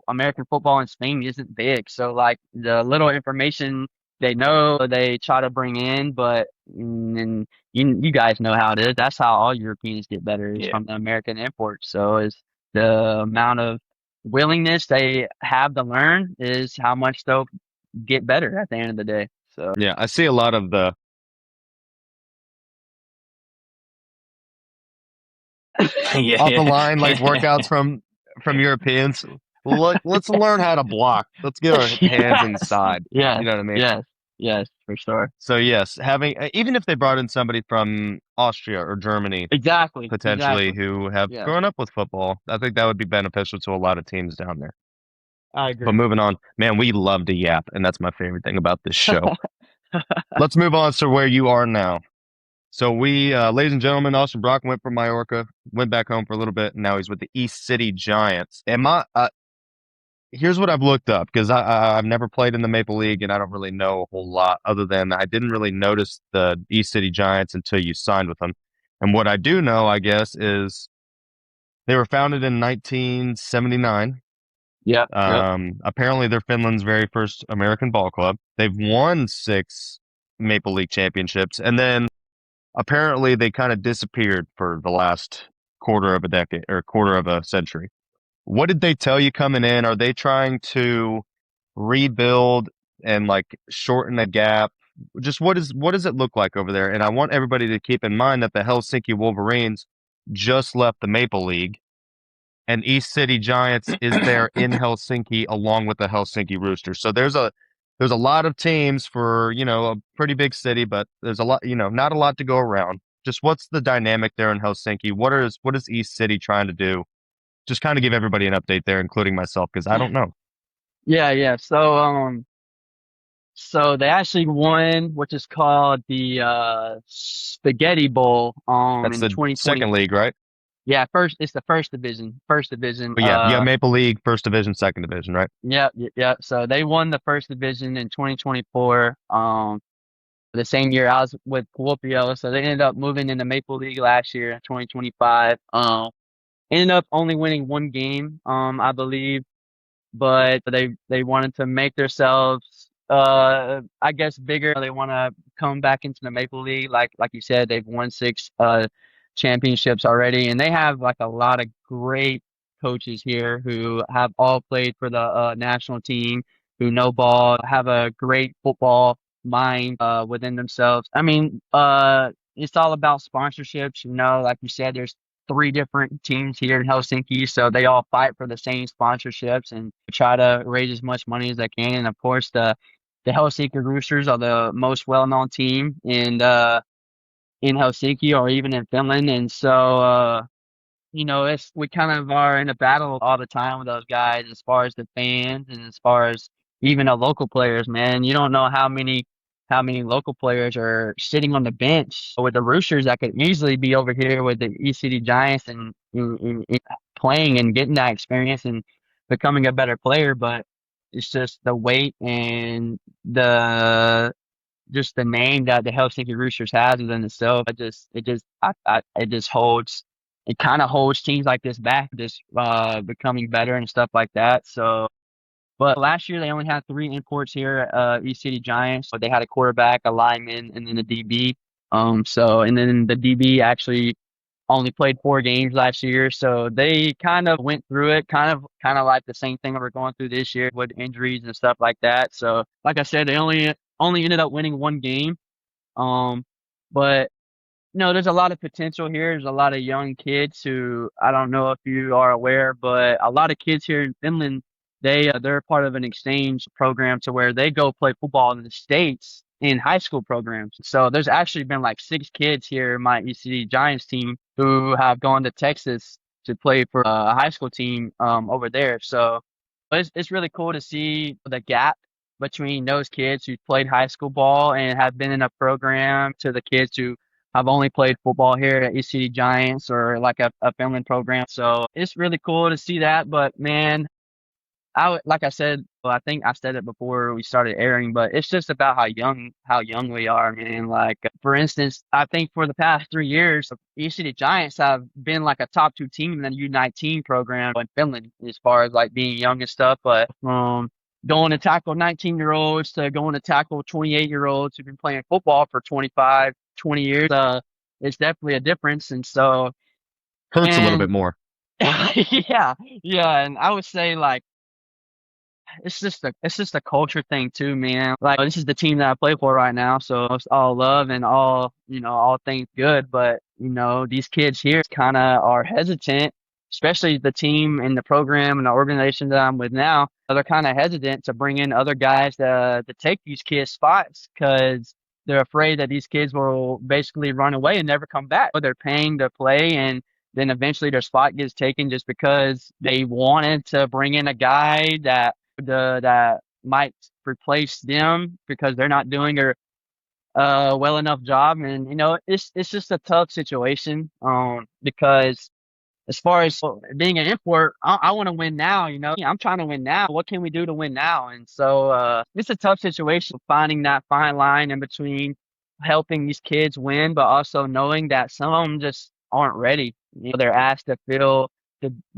B: American football in Spain isn't big. So like the little information they know, they try to bring in, but and you guys know how it is. That's how all Europeans get better is from the American imports. So is the amount of willingness they have to learn is how much they'll get better at the end of the day. So
A: yeah, I see a lot of the off the line like workouts from Europeans. Let's learn how to block. Let's get our hands inside.
B: Yeah,
A: you know what I mean.
B: Yes. Yes, for sure.
A: So yes, having even if they brought in somebody from Austria or Germany
B: Exactly.
A: potentially
B: Exactly.
A: who have
B: Yes,
A: grown up with football, I think that would be beneficial to a lot of teams down there.
B: I
A: But
B: agree.
A: moving on, man, we love to yap, and that's my favorite thing about this show. Let's move on to where you are now. So we, ladies and gentlemen, Austin Brock went from Mallorca, went back home for a little bit, and now he's with the East City Giants. And here's what I've looked up because I've never played in the Maple League, and I don't really know a whole lot other than I didn't really notice the East City Giants until you signed with them. And what I do know, I guess, is they were founded in 1979.
B: Yep. Yep.
A: Apparently, they're Finland's very first American ball club. They've won 6 Maple League championships, and then apparently they kind of disappeared for the last quarter of a decade or quarter of a century. What did they tell you coming in? Are they trying to rebuild and like shorten the gap? Just what does it look like over there? And I want everybody to keep in mind that the Helsinki Wolverines just left the Maple League, and East City Giants is there in Helsinki along with the Helsinki Roosters. So there's a lot of teams for, a pretty big city, but there's a lot, not a lot to go around. Just what's the dynamic there in Helsinki? What is East City trying to do? Just kind of give everybody an update there, including myself, because I don't know.
B: Yeah. Yeah. So they actually won, which is called the Spaghetti Bowl
A: That's
B: in
A: the
B: 2020.
A: second league, right?
B: Yeah, it's the first division. First division.
A: But yeah, you have Maple League, first division, second division, right?
B: Yeah. So they won the first division in 2024. The same year I was with Kuopio, so they ended up moving into Maple League last year, 2025. Ended up only winning one game, I believe, but they wanted to make themselves, I guess, bigger. They want to come back into the Maple League, like you said, they've won 6 championships already, and they have like a lot of great coaches here who have all played for the national team, who know ball, have a great football mind within themselves. I mean, it's all about sponsorships, like you said, there's 3 different teams here in Helsinki, so they all fight for the same sponsorships and try to raise as much money as they can. And of course, the Helsinki Roosters are the most well-known team in Helsinki or even in Finland. And so it's we kind of are in a battle all the time with those guys as far as the fans and as far as even the local players, man. You don't know how many local players are sitting on the bench with the Roosters that could easily be over here with the ECD Giants and playing and getting that experience and becoming a better player, but it's just the weight and the just the name that the Helsinki Roosters has within itself. It kind of holds teams like this back, just becoming better and stuff like that. So, but last year they only had 3 imports here at East City Giants. But they had a quarterback, a lineman, and then a DB. And then the DB actually only played 4 games last year, so they kind of went through it, kind of like the same thing that we're going through this year with injuries and stuff like that. So, like I said, they only ended up winning one game. Um, but there's a lot of potential here. There's a lot of young kids who I don't know if you are aware, but a lot of kids here in Finland, they're part of an exchange program to where they go play football in the States in high school programs. So there's actually been like 6 kids here in my ECD Giants team who have gone to Texas to play for a high school team over there. So it's really cool to see the gap between those kids who played high school ball and have been in a program to the kids who I've only played football here at ECD Giants or like a Finland program. So it's really cool to see that. But man, like I said, well, I think I said it before we started airing, but it's just about how young we are, man. Like for instance, I think for the past 3 years, ECD Giants have been like a top 2 team in the U19 program in Finland as far as like being young and stuff. But going to tackle 19-year-olds to going to tackle 28-year-olds who've been playing football for 25, 20 years, it's definitely a difference. And so,
A: Hurts a little
B: and
A: bit more.
B: yeah, yeah, and I would say like it's just a culture thing too, man. Like this is the team that I play for right now, so it's all love and all things good. But these kids here kind of are hesitant especially the team and the program and the organization that I'm with now, they're kind of hesitant to bring in other guys to take these kids' spots because they're afraid that these kids will basically run away and never come back. They're paying to play, and then eventually their spot gets taken just because they wanted to bring in a guy that might replace them because they're not doing a well enough job. And it's just a tough situation because as far as being an import, I want to win now. I'm trying to win now. What can we do to win now? And so it's a tough situation finding that fine line in between helping these kids win, but also knowing that some of them just aren't ready. They're asked to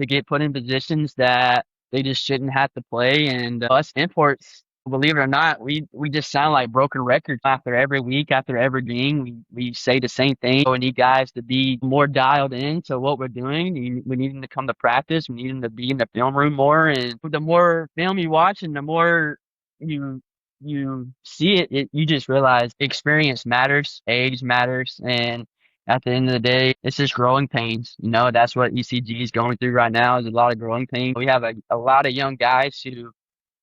B: get put in positions that they just shouldn't have to play. And us imports, believe it or not, we just sound like broken records after every week, after every game. We say the same thing. We need guys to be more dialed in to what we're doing. We need them to come to practice. We need them to be in the film room more. And the more film you watch and the more you see it, you just realize experience matters, age matters, and at the end of the day, it's just growing pains. That's what ECG is going through right now is a lot of growing pains. We have a lot of young guys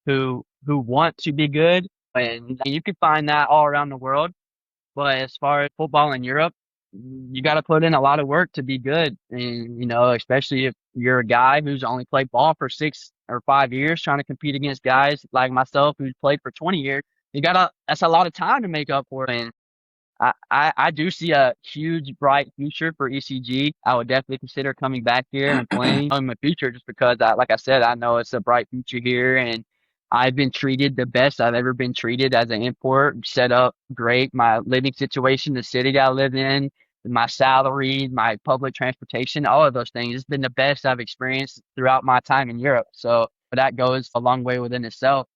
B: who want to be good, and you can find that all around the world. But as far as football in Europe, you got to put in a lot of work to be good. And especially if you're a guy who's only played ball for 6 or 5 years, trying to compete against guys like myself who's played for 20 years, that's a lot of time to make up for. And I do see a huge, bright future for ECG. I would definitely consider coming back here and playing in the future just because, like I said, I know it's a bright future here. And I've been treated the best I've ever been treated as an import, set up great. My living situation, the city that I live in, my salary, my public transportation, all of those things. It's been the best I've experienced throughout my time in Europe. So that goes a long way within itself.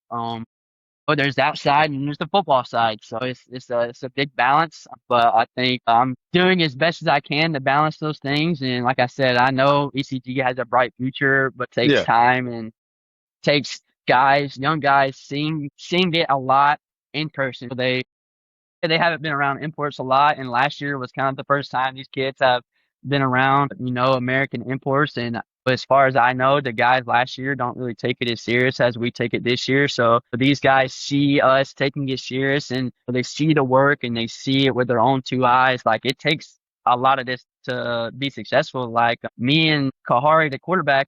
B: But there's that side and there's the football side. So it's a big balance. But I think I'm doing as best as I can to balance those things. And like I said, I know ECG has a bright future, but takes
A: Yeah.
B: time and takes young guys, seeing it a lot in person. They haven't been around imports a lot, and last year was kind of the first time these kids have been around, American imports. And as far as I know, the guys last year don't really take it as serious as we take it this year. So these guys see us taking it serious, and they see the work and they see it with their own two eyes. Like it takes a lot of this to be successful. Like me and Kahari, the quarterback,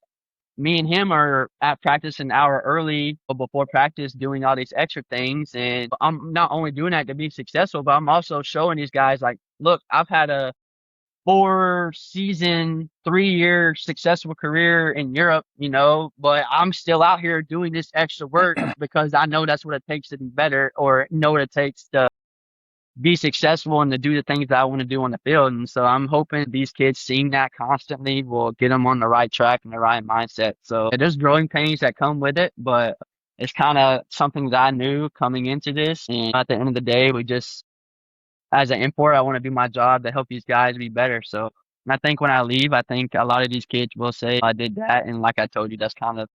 B: me and him are at practice an hour early before practice doing all these extra things. And I'm not only doing that to be successful, but I'm also showing these guys like, look, I've had a 4-season, 3-year successful career in Europe, but I'm still out here doing this extra work because I know that's what it takes to be better or know what it takes to be successful and to do the things that I want to do on the field. And so I'm hoping these kids seeing that constantly will get them on the right track and the right mindset. So there's growing pains that come with it, but it's kind of something that I knew coming into this. And at the end of the day, as an import, I want to do my job to help these guys be better. So and I think when I leave, I think a lot of these kids will say I did that. And like I told you, that's kind of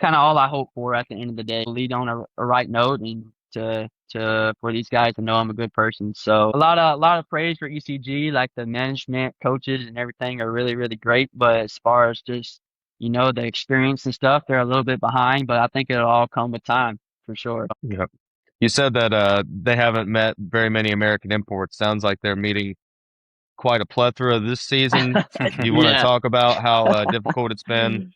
B: all I hope for at the end of the day. Lead on a right note and to for these guys to know I'm a good person. So a lot of praise for ECG. Like the management, coaches, and everything are really really great. But as far as just the experience and stuff, they're a little bit behind. But I think it'll all come with time for sure.
A: Yep. You said that they haven't met very many American imports. Sounds like they're meeting quite a plethora this season. Do you want to
B: Yeah.
A: talk about how difficult it's been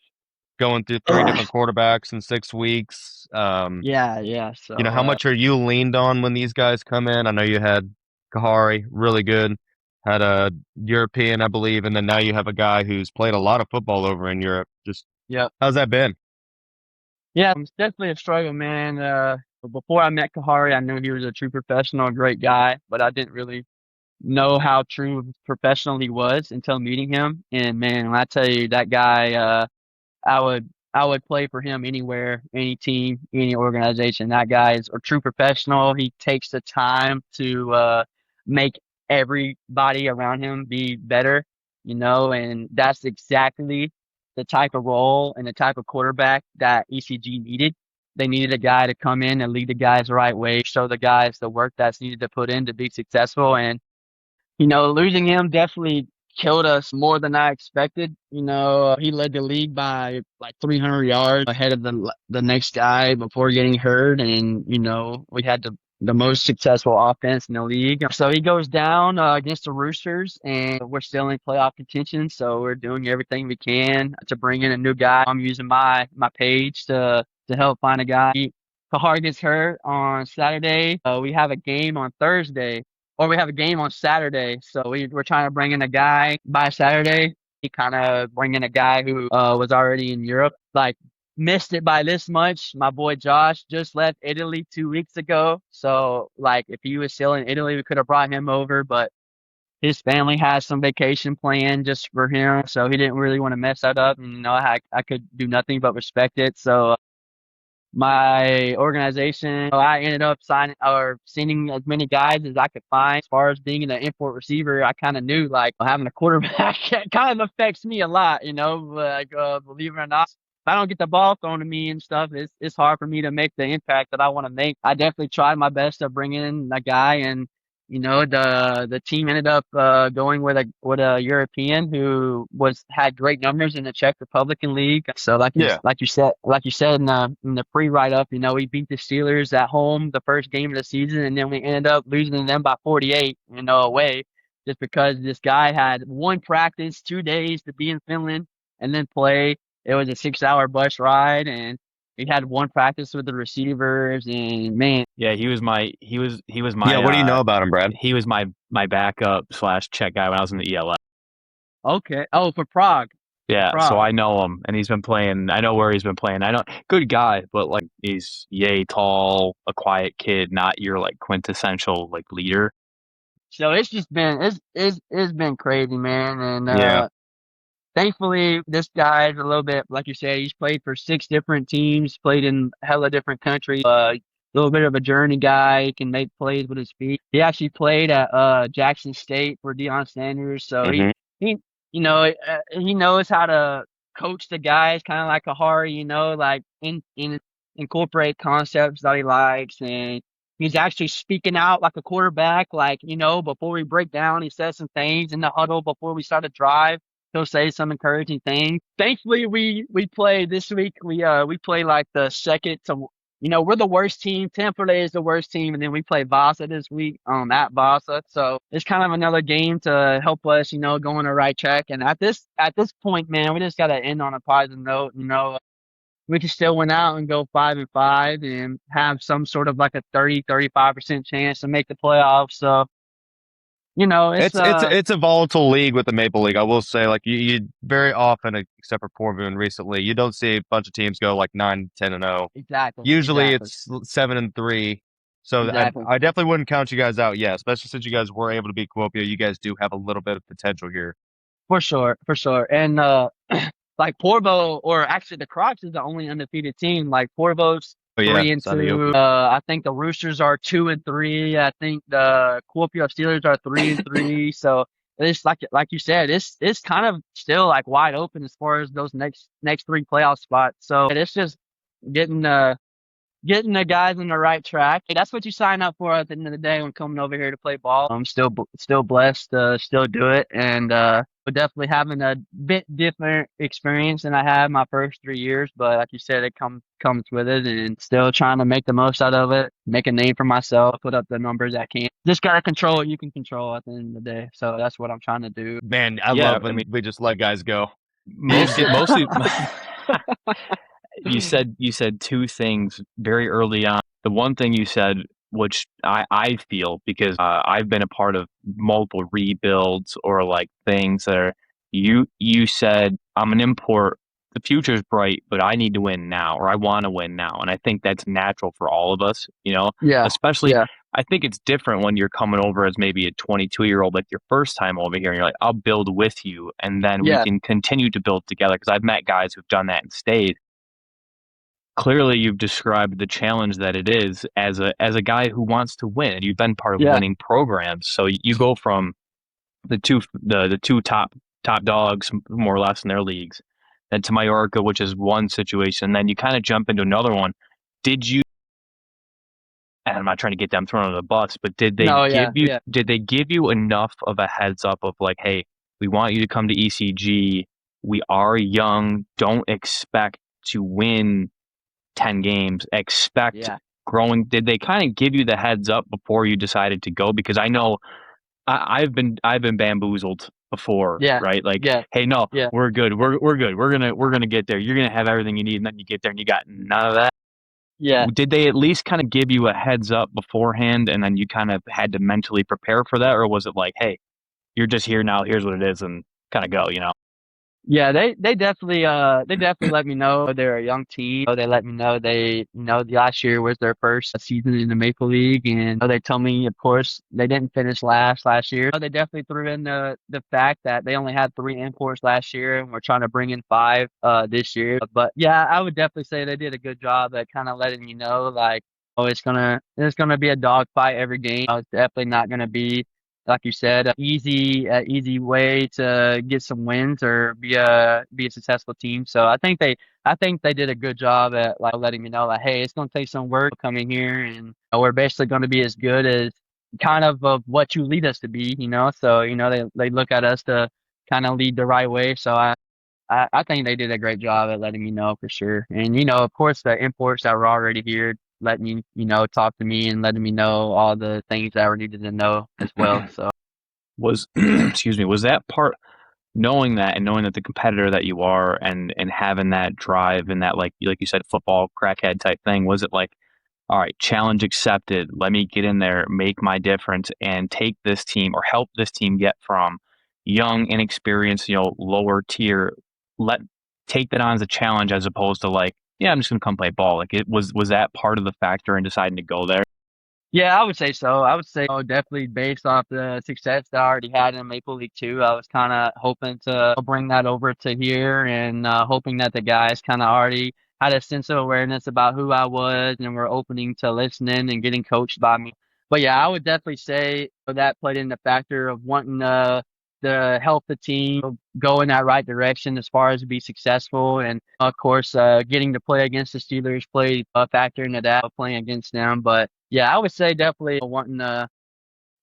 A: going through 3 different quarterbacks in 6 weeks?
B: Yeah. So
A: How much are you leaned on when these guys come in? I know you had Kahari, really good, had a European, I believe, and then now you have a guy who's played a lot of football over in Europe. Just
B: yeah.
A: how's that been?
B: Yeah, it's definitely a struggle, man. Before I met Kahari, I knew he was a true professional, a great guy, but I didn't really know how true professional he was until meeting him. And man, when I tell you that guy, I would play for him anywhere, any team, any organization. That guy is a true professional. He takes the time to make everybody around him be better, and that's exactly the type of role and the type of quarterback that ECG needed. They needed a guy to come in and lead the guys the right way, show the guys the work that's needed to put in to be successful. And losing him definitely killed us more than I expected. He led the league by like 300 yards ahead of the next guy before getting hurt, and we had the most successful offense in the league. So he goes down against the Roosters, and we're still in playoff contention. So we're doing everything we can to bring in a new guy. I'm using my page to help find a guy. Kahar gets hurt on Saturday. We have a game on Thursday, or we have a game on Saturday. So we're trying to bring in a guy by Saturday. He kind of bring in a guy who was already in Europe, like missed it by this much. My boy Josh just left Italy 2 weeks ago. So like if he was still in Italy, we could have brought him over, but his family has some vacation planned just for him. So he didn't really want to mess that up. And I could do nothing but respect it. So my organization, I ended up signing or sending as many guys as I could find. As far as being an import receiver, I kind of knew like having a quarterback kind of affects me a lot, like, believe it or not. If I don't get the ball thrown to me and stuff, it's hard for me to make the impact that I want to make. I definitely tried my best to bring in a guy, and the team ended up going with a European who had great numbers in the Czech Republican League. So like you said in the pre-write up, we beat the Steelers at home the first game of the season, and then we ended up losing to them by 48, away, just because this guy had one practice, 2 days to be in Finland and then play. It was a 6-hour bus ride, and we had one practice with the receivers, and man.
C: Yeah, he was my
A: Yeah, what do you know about him, Brad?
C: He was my backup / check guy when I was in the ELF.
B: Okay. Oh, for Prague.
C: Yeah,
B: Prague.
C: so I know him, and he's been playing. I know where he's been playing. I know, good guy, but like he's yay tall, a quiet kid, not your like quintessential like leader.
B: So it's just been it's been crazy, man, and
A: Yeah.
B: thankfully, this guy's a little bit, like you said, he's played for 6 different teams, played in hella different countries. A little bit of a journey guy, can make plays with his feet. He actually played at Jackson State for Deion Sanders, so he he knows how to coach the guys, kind of like a Hari, like in incorporate concepts that he likes, and he's actually speaking out like a quarterback, like before we break down, he says some things in the huddle before we start a drive. He'll say some encouraging things. Thankfully, we play this week. We play like the second to, we're the worst team. Tampa Bay is the worst team, and then we play Vasa this week at Vasa. So it's kind of another game to help us, go on the right track. And at this point, man, we just got to end on a positive note. We can still win out and go 5-5 and have some sort of like a 30-35% chance to make the playoffs. So.
A: It's a volatile league with the Maple League. I will say, like you very often, except for Poor Moon recently, you don't see a bunch of teams go like 9-10-0.
B: Exactly.
A: Usually it's 7-3. So
B: Exactly.
A: I definitely wouldn't count you guys out yet, especially since you guys were able to beat Kuopio. You guys do have a little bit of potential here.
B: For sure. And like Porvo, or actually the Crocs is the only undefeated team. Like Porvo's 3-2. I think the Roosters are 2-3. I think the Kuopio Steelers are 3-3. So it's like you said, it's kind of still like wide open as far as those next 3 playoff spots. So it's just getting the guys on the right track. That's what you sign up for at the end of the day when coming over here to play ball. I'm still blessed to still do it, and we're definitely having a bit different experience than I had my first 3 years. But like you said, it comes with it, and still trying to make the most out of it, make a name for myself, put up the numbers I can. Just gotta control what you can control at the end of the day. So that's what I'm trying to do.
A: Man, I love when we just let guys go.
C: Mostly. You said 2 things very early on. The one thing you said, which I feel, because I've been a part of multiple rebuilds or like things that are, you said, I'm an import. The future's bright, but I need to win now, or I want to win now. And I think that's natural for all of us,
B: Yeah.
C: Especially,
B: yeah.
C: I think it's different when you're coming over as maybe a 22-year-old, like your first time over here, and you're like, I'll build with you, and then we can continue to build together. Because I've met guys who've done that and stayed. Clearly, you've described the challenge that it is as a guy who wants to win. You've been part of winning programs, so you go from the two top dogs more or less in their leagues, then to Mallorca, which is one situation. Then you kind of jump into another one. Did you? And I'm not trying to get them thrown under the bus, but did they give you enough of a heads up of like, hey, We want you to come to ECG. We are young. Don't expect to win 10 games. Expect growing. Did they kind of give you the heads up before you decided to go? Because I know I've been bamboozled before, right? Like, hey, no, we're good. We're good. We're gonna get there. You're gonna have everything you need, and then you get there and you got none of that.
B: Yeah.
C: Did they at least kind of give you a heads up beforehand, and then you kind of had to mentally prepare for that, or was it like, hey, you're just here now, here's what it is, and kind of go, you know?
B: Yeah, they definitely let me know they're a young team. They let me know last year was their first season in the Maple League, and they told me, of course, they didn't finish last year. They definitely threw in the fact that they only had 3 imports last year, and we're trying to bring in 5 this year. But yeah, I would definitely say they did a good job at kind of letting you know, like, oh, it's gonna be a dogfight every game. It's definitely not gonna be, like you said, easy way to get some wins or be a successful team. So I think they did a good job at like letting me know, like, hey, it's gonna take some work coming here, and we're basically gonna be as good as kind of what you lead us to be, you know. So they look at us to kind of lead the right way. So I think they did a great job at letting me know for sure. And of course, the imports that were already here, letting me, talk to me and letting me know all the things that were needed to know as well. So
C: Was excuse me, was that part, knowing that and knowing that the competitor that you are, and having that drive and that, like you said, football crackhead type thing, was it like, all right, challenge accepted, let me get in there, make my difference, and take this team or help this team get from young, inexperienced, lower tier, let take that on as a challenge, as opposed to like, yeah, I'm just gonna come play ball. Like, it was that part of the factor in deciding to go there?
B: yeah, I would say so. I would say, definitely based off the success that I already had in Maple League 2, I was kind of hoping to bring that over to here, and hoping that the guys kind of already had a sense of awareness about who I was and were opening to listening and getting coached by me. But yeah, I would definitely say that played in the factor of wanting to help the team go in that right direction as far as to be successful. And of course, getting to play against the Steelers played a factor into that, playing against them. But yeah, I would say definitely wanting to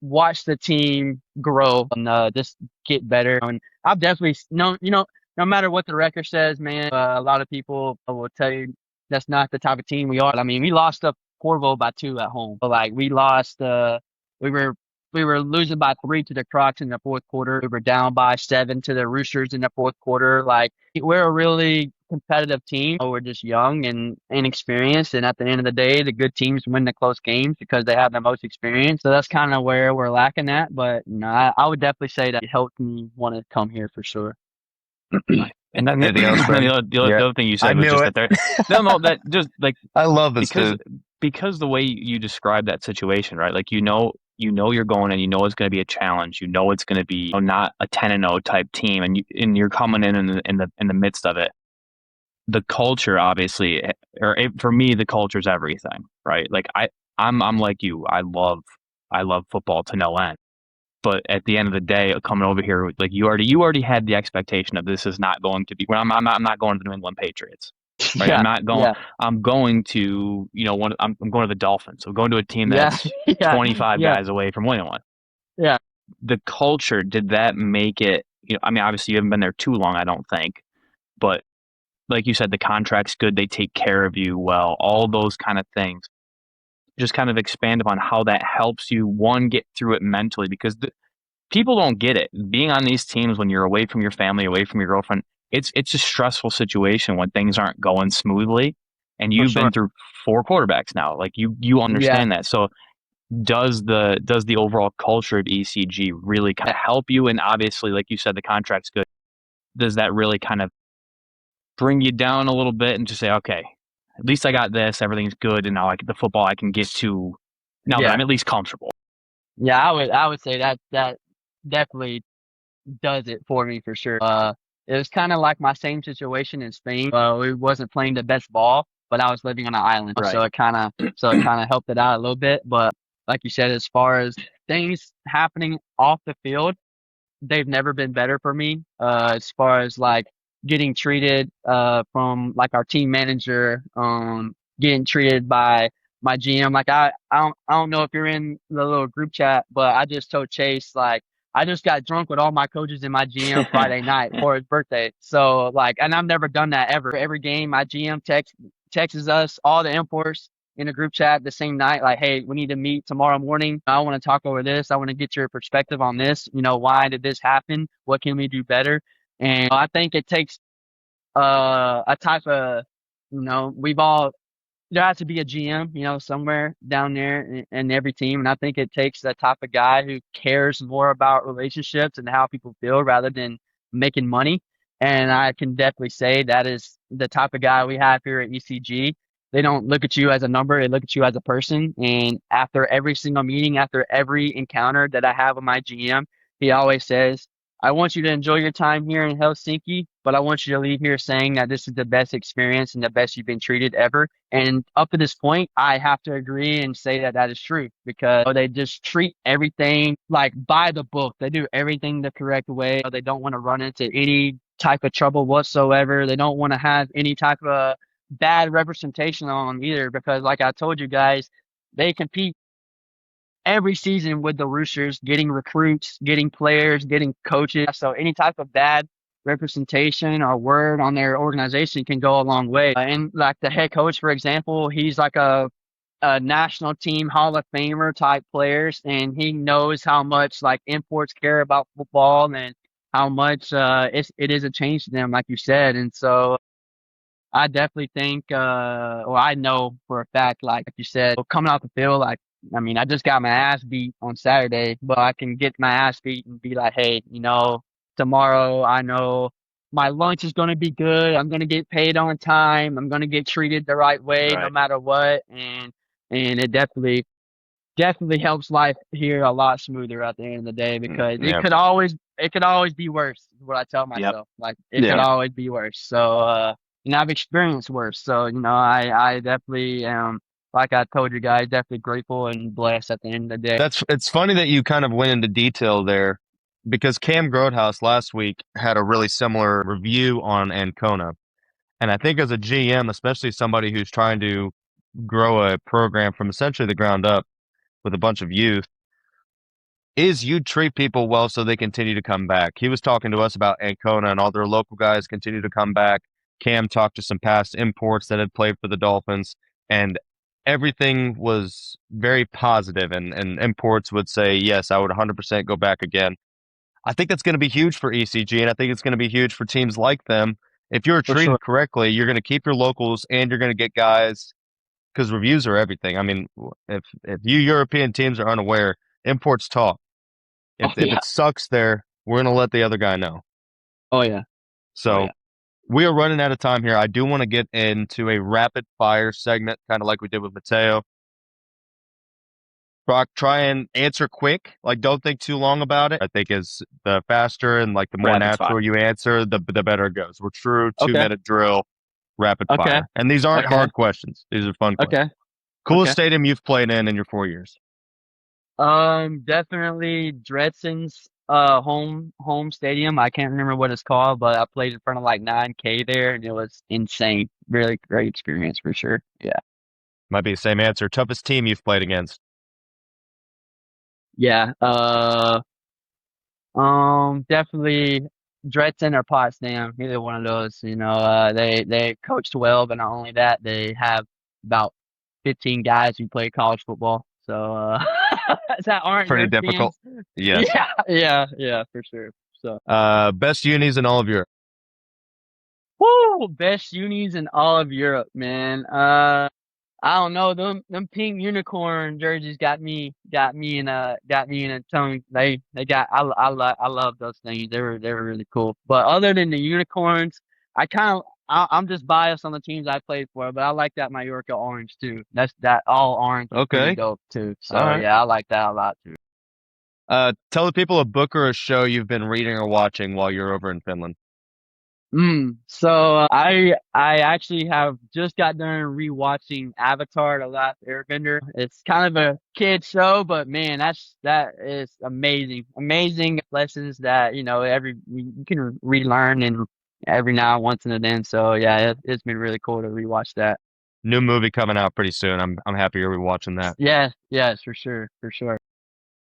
B: watch the team grow and just get better. And I've definitely no matter what the record says, man, a lot of people will tell you that's not the type of team we are. I mean, we lost to Corvo by 2 at home, but like we lost, we were we were losing by 3 to the Crocs in the fourth quarter. We were down by 7 to the Roosters in the fourth quarter. Like, we're a really competitive team. We're just young and inexperienced, and at the end of the day, the good teams win the close games because they have the most experience. So that's kind of where we're lacking at. But no, I would definitely say that it helped me want to come here for sure.
C: And then
A: Anything else, Brad?
C: the other thing you said
A: I
C: was
A: knew
C: just
A: it.
C: that they're no, that just like,
A: I love this
C: because
A: dude.
C: because the way you describe that situation, right? Like, you're going, and it's going to be a challenge. It's going to be, not a 10-0 type team, and you're coming in the midst of it. The culture, obviously, for me, the culture is everything, right? Like, I'm like you. I love football to no end. But at the end of the day, coming over here, like, you already had the expectation of, this is not going to be. Well, I'm not going to the New England Patriots, right? I'm
B: Yeah,
C: not going.
B: yeah,
C: I'm going to, I'm going to the Dolphins. I'm going to a team
B: yeah,
C: that's
B: yeah,
C: 25
B: yeah,
C: guys away from winning one.
B: yeah.
C: The culture, did that make it? I mean, obviously you haven't been there too long, I don't think, but like you said, the contract's good. They take care of you well. All those kind of things. Just kind of expand upon how that helps you, one, get through it mentally, because people don't get it. Being on these teams when you're away from your family, away from your girlfriend, it's a stressful situation when things aren't going smoothly. And
B: For
C: you've
B: sure.
C: been through 4 quarterbacks now. Like, you
B: Yeah.
C: understand that. So does the overall culture of ECG really kind of help you? And obviously, like you said, the contract's good. Does that really kind of bring you down a little bit and just say, okay, at least I got this, everything's good, and now the football I can get to now that
B: Yeah.
C: I'm at least comfortable.
B: Yeah, I would say that definitely does it for me for sure. It was kind of like my same situation in Spain. We wasn't playing the best ball, but I was living on an island,
C: Right.
B: so it kind of helped it out a little bit. But like you said, as far as things happening off the field, they've never been better for me. As far as like getting treated from like our team manager, getting treated by my GM. Like I don't know if you're in the little group chat, but I just told Chase, like, I just got drunk with all my coaches in my GM Friday night for his birthday. So like, and I've never done that ever. Every game, my GM texts us all the imports in a group chat the same night, like, hey, we need to meet tomorrow morning. I want to talk over this. I want to get your perspective on this. Why did this happen? What can we do better? And I think it takes a type of, we've all there has to be a GM, somewhere down there in every team. And I think it takes that type of guy who cares more about relationships and how people feel rather than making money. And I can definitely say that is the type of guy we have here at ECG. They don't look at you as a number, they look at you as a person. And after every single meeting, after every encounter that I have with my GM, he always says, I want you to enjoy your time here in Helsinki, but I want you to leave here saying that this is the best experience and the best you've been treated ever. And up to this point, I have to agree and say that that is true because they just treat everything like by the book. They do everything the correct way. They don't want to run into any type of trouble whatsoever. They don't want to have any type of bad representation on them either because, like I told you guys, they compete every season with the Roosters, getting recruits, getting players, getting coaches. So any type of bad representation or word on their organization can go a long way. And like the head coach, for example, he's like a national team Hall of Famer type players, and he knows how much like imports care about football and how much it is a change to them, like you said. And so I definitely think, or I know for a fact, like you said, coming off the field, like, I mean, I just got my ass beat on Saturday, but I can get my ass beat and be like, hey, tomorrow I know my lunch is going to be good. I'm going to get paid on time. I'm going to get treated the right way no
C: Right.
B: matter what. And it definitely helps life here a lot smoother at the end of the day because
A: Yeah.
B: it could always be worse, is what I tell myself. Like it could
C: Yeah.
B: always be worse. So I've experienced worse. So, I definitely am, like I told you guys, definitely grateful and blessed at the end of the day.
A: It's funny that you kind of went into detail there because Cam Grotehouse last week had a really similar review on Ancona. And I think as a GM, especially somebody who's trying to grow a program from essentially the ground up with a bunch of youth, is you treat people well so they continue to come back. He was talking to us about Ancona and all their local guys continue to come back. Cam talked to some past imports that had played for the Dolphins, and everything was very positive, and imports would say, yes, I would 100% go back again. I think that's going to be huge for ECG, and I think it's going to be huge for teams like them. If you're
B: For
A: treated
B: sure.
A: correctly, you're going to keep your locals, and you're going to get guys because reviews are everything. I mean, if you European teams are unaware, imports talk.
B: Oh
A: If
B: yeah.
A: it sucks there, we're going to let the other guy know.
B: Oh yeah. Oh
A: So
B: yeah.
A: we are running out of time here. I do want to get into a rapid fire segment, kind of like we did with Mateo. Brock, try and answer quick. Like, don't think too long about it. I think is the faster and like the more
C: Rapid
A: natural
C: fire.
A: you answer, the better it goes. We're true
B: Okay.
A: 2-minute drill, rapid
B: Okay.
A: fire. And these aren't
B: Okay.
A: hard questions. These are fun questions.
B: Okay.
A: Coolest
B: Okay.
A: stadium you've played in your 4 years?
B: Definitely Dredson's home stadium. I can't remember what it's called, but I played in front of like 9K there and it was insane. Really great experience for sure. Yeah.
A: Might be the same answer. Toughest team you've played against?
B: Yeah. Definitely Dredson or Potsdam, either one of those. They coached well, but not only that, they have about 15 guys who play college football. So that aren't
A: Pretty difficult.
B: Europeans.
A: Yes.
B: Yeah, for sure. So
A: Best unis in all of Europe.
B: woo, best unis in all of Europe, man. I don't know. Them pink unicorn jerseys got me in a tongue. I love those things. They were really cool. But other than the unicorns, I'm just biased on the teams I played for. But I like that Mallorca orange too. That all orange is pretty
A: Okay.
B: dope too. So
A: All right.
B: yeah, I like that a lot too.
A: Tell the people a book or a show you've been reading or watching while you're over in Finland.
B: So I actually have just got done rewatching Avatar: The Last Airbender. It's kind of a kid show, but man, that is amazing. Amazing lessons that, you can relearn and every now and once and then. So yeah, it's been really cool to rewatch that.
A: New movie coming out pretty soon. I'm happy you're watching that.
B: Yes, for sure, for sure.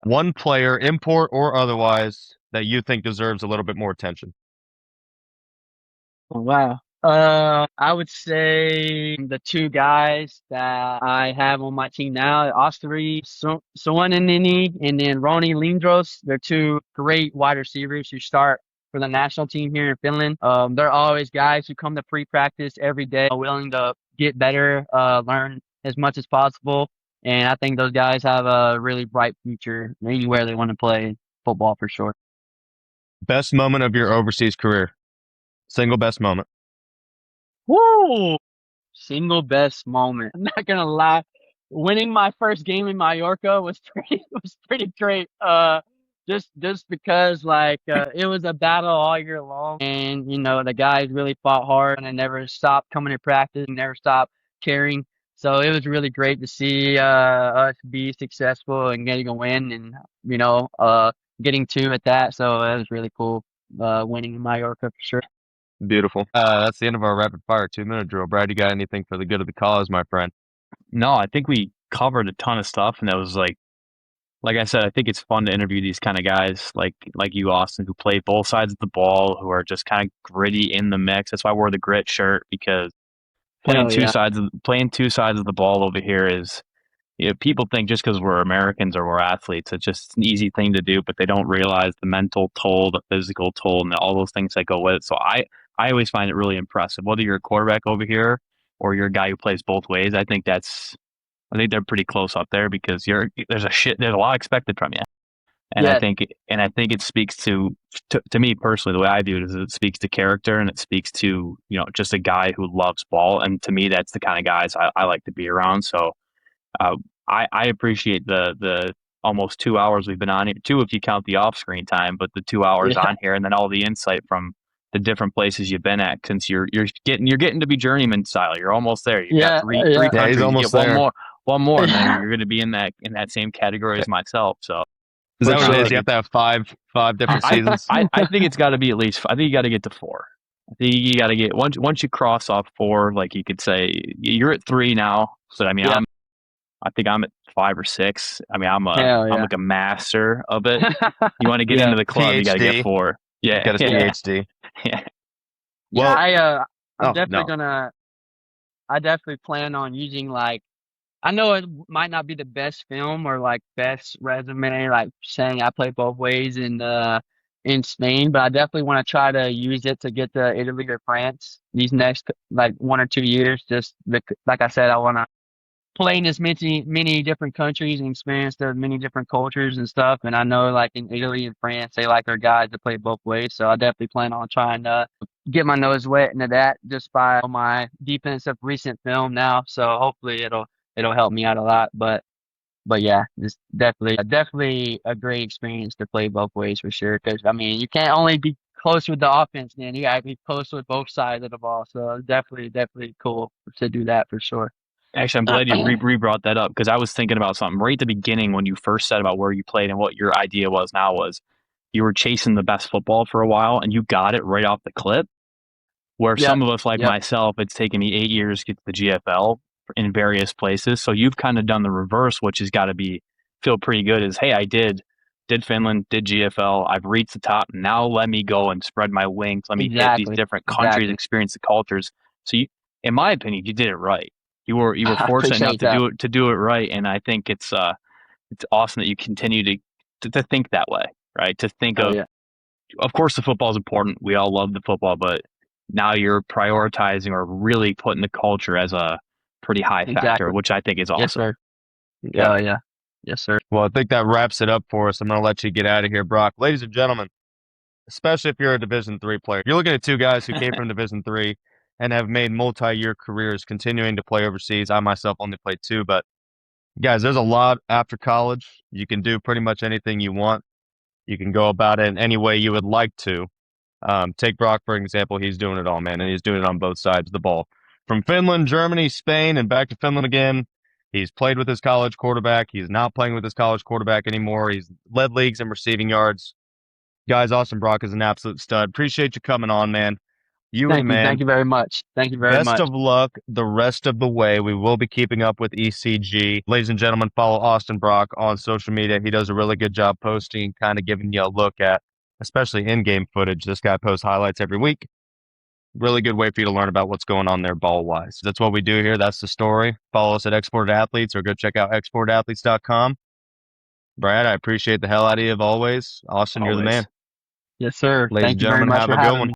A: One player, import or otherwise, that you think deserves a little bit more attention.
B: Oh, wow. I would say the two guys that I have on my team now, Osteri Soinenini and then Roni Lindros. They're two great wide receivers who start for the national team here in Finland. They're always guys who come to pre-practice every day, willing to get better, learn as much as possible. And I think those guys have a really bright future anywhere they want to play football for sure.
A: Best moment of your overseas career. Single best moment.
B: Woo! Single best moment. I'm not gonna lie. Winning my first game in Mallorca was pretty great. Just because it was a battle all year long, and the guys really fought hard and they never stopped coming to practice, and never stopped caring. So it was really great to see us be successful and getting a win, and getting two at that. So it was really cool. Winning in Mallorca for sure.
A: Beautiful. That's the end of our rapid fire 2-minute drill. Brad, you got anything for the good of the cause, my friend?
C: No, I think we covered a ton of stuff, and that was like I said, I think it's fun to interview these kind of guys like you, Austin, who play both sides of the ball, who are just kind of gritty in the mix. That's why I wore the grit shirt, because playing
B: Hell
C: two
B: yeah.
C: sides of the ball over here is, people think just because we're Americans or we're athletes, it's just an easy thing to do, but they don't realize the mental toll, the physical toll, and all those things that go with it. So I always find it really impressive, whether you're a quarterback over here or you're a guy who plays both ways. I think they're pretty close up there, because there's a lot expected from you. And
B: Yeah.
C: I think it speaks to me personally, the way I view it is it speaks to character, and it speaks to, just a guy who loves ball. And to me, that's the kind of guys I like to be around. So I appreciate the almost 2 hours we've been on here, two if you count the off screen time, but the 2 hours
B: Yeah.
C: on here, and then all the insight from the different places you've been at, since you're getting to be journeyman style. You're almost there. You've got three
B: Yeah.
A: Yeah, he's
C: countries. You
A: almost
C: get
A: there.
C: one more, and then
B: Yeah.
C: you're going to be in that same category as myself. So
A: Is
B: For
A: that what it
C: I
A: is?
B: sure.
A: You
C: think
A: have to have five different
C: I
A: seasons?
C: I think it's got to be at least. I think you got to get to four. I think you got to get once you cross off four, like you could say you're at three now. So I mean,
B: Yeah.
C: I think I'm at 5 or 6. I mean,
B: Hell
C: I'm
B: yeah.
C: like a master of it. You want to get
B: Yeah.
C: into the club, you got to get
A: PhD.
C: 4. Yeah,
A: Got his
C: yeah,
B: Yeah.
A: PhD.
C: yeah.
B: Yeah.
A: Well,
B: I'm
A: oh,
B: definitely
A: no.
B: gonna. I definitely plan on using I know it might not be the best film or best resume, saying I play both ways in Spain, but I definitely want to try to use it to get to Italy or France these next 1 or 2 years. Just like I said, I want to play in as many different countries and experience the many different cultures and stuff. And I know in Italy and France, they like their guys to play both ways. So I definitely plan on trying to get my nose wet into that just by my defense of recent film now. So hopefully it'll help me out a lot. But yeah, it's definitely a great experience to play both ways for sure. Because I mean, you can't only be close with the offense, man. You gotta be close with both sides of the ball. So definitely cool to do that for sure.
C: Actually, I'm glad you brought that up, because I was thinking about something right at the beginning when you first said about where you played and what your idea was. Now was you were chasing the best football for a while, and you got it right off the clip. Where
B: Yep.
C: some of us, like
B: Yep.
C: myself, it's taken me 8 years to get to the GFL in various places. So you've kind of done the reverse, which has got to feel pretty good. Is, hey, I did Finland, did GFL, I've reached the top. Now let me go and spread my wings. Let me hit these
B: Exactly.
C: different countries,
B: Exactly.
C: experience the cultures. So you, in my opinion, you did it right. You were
B: I
C: fortunate enough
B: appreciate that.
C: to do it right, and I think it's awesome that you continue to think that way, right? To think
B: Oh yeah.
C: of course, the football is important. We all love the football, but now you're prioritizing or really putting the culture as a pretty high factor,
B: Exactly.
C: which I think is
B: Yes,
C: awesome.
B: sir.
A: Yeah.
B: Oh yeah. Yes, sir.
A: Well, I think that wraps it up for us. I'm going to let you get out of here, Brock. Ladies and gentlemen, especially if you're a Division III player, you're looking at two guys who came from Division III and have made multi-year careers continuing to play overseas. I myself only played 2, but guys, there's a lot after college. You can do pretty much anything you want. You can go about it in any way you would like to. Take Brock, for example. He's doing it all, man, and he's doing it on both sides of the ball. From Finland, Germany, Spain, and back to Finland again. He's played with his college quarterback. He's not playing with his college quarterback anymore. He's led leagues in receiving yards. Guys, Austin Brock is an absolute stud. Appreciate you coming on, man. You were the man.
B: Thank you very much. Thank you very
A: Best
B: much.
A: of luck the rest of the way. We will be keeping up with ECG. Ladies and gentlemen, follow Austin Brock on social media. He does a really good job posting, kind of giving you a look at, especially in-game footage. This guy posts highlights every week. Really good way for you to learn about what's going on there ball-wise. That's what we do here. That's the story. Follow us at Exported Athletes or go check out exportathletes.com. Brad, I appreciate the hell out of you as always. Austin, you're the man.
B: Yes, sir.
A: Ladies
B: Thank
A: and
B: you very
A: gentlemen,
B: much
A: have
B: for
A: a good
B: having
A: one.
B: me.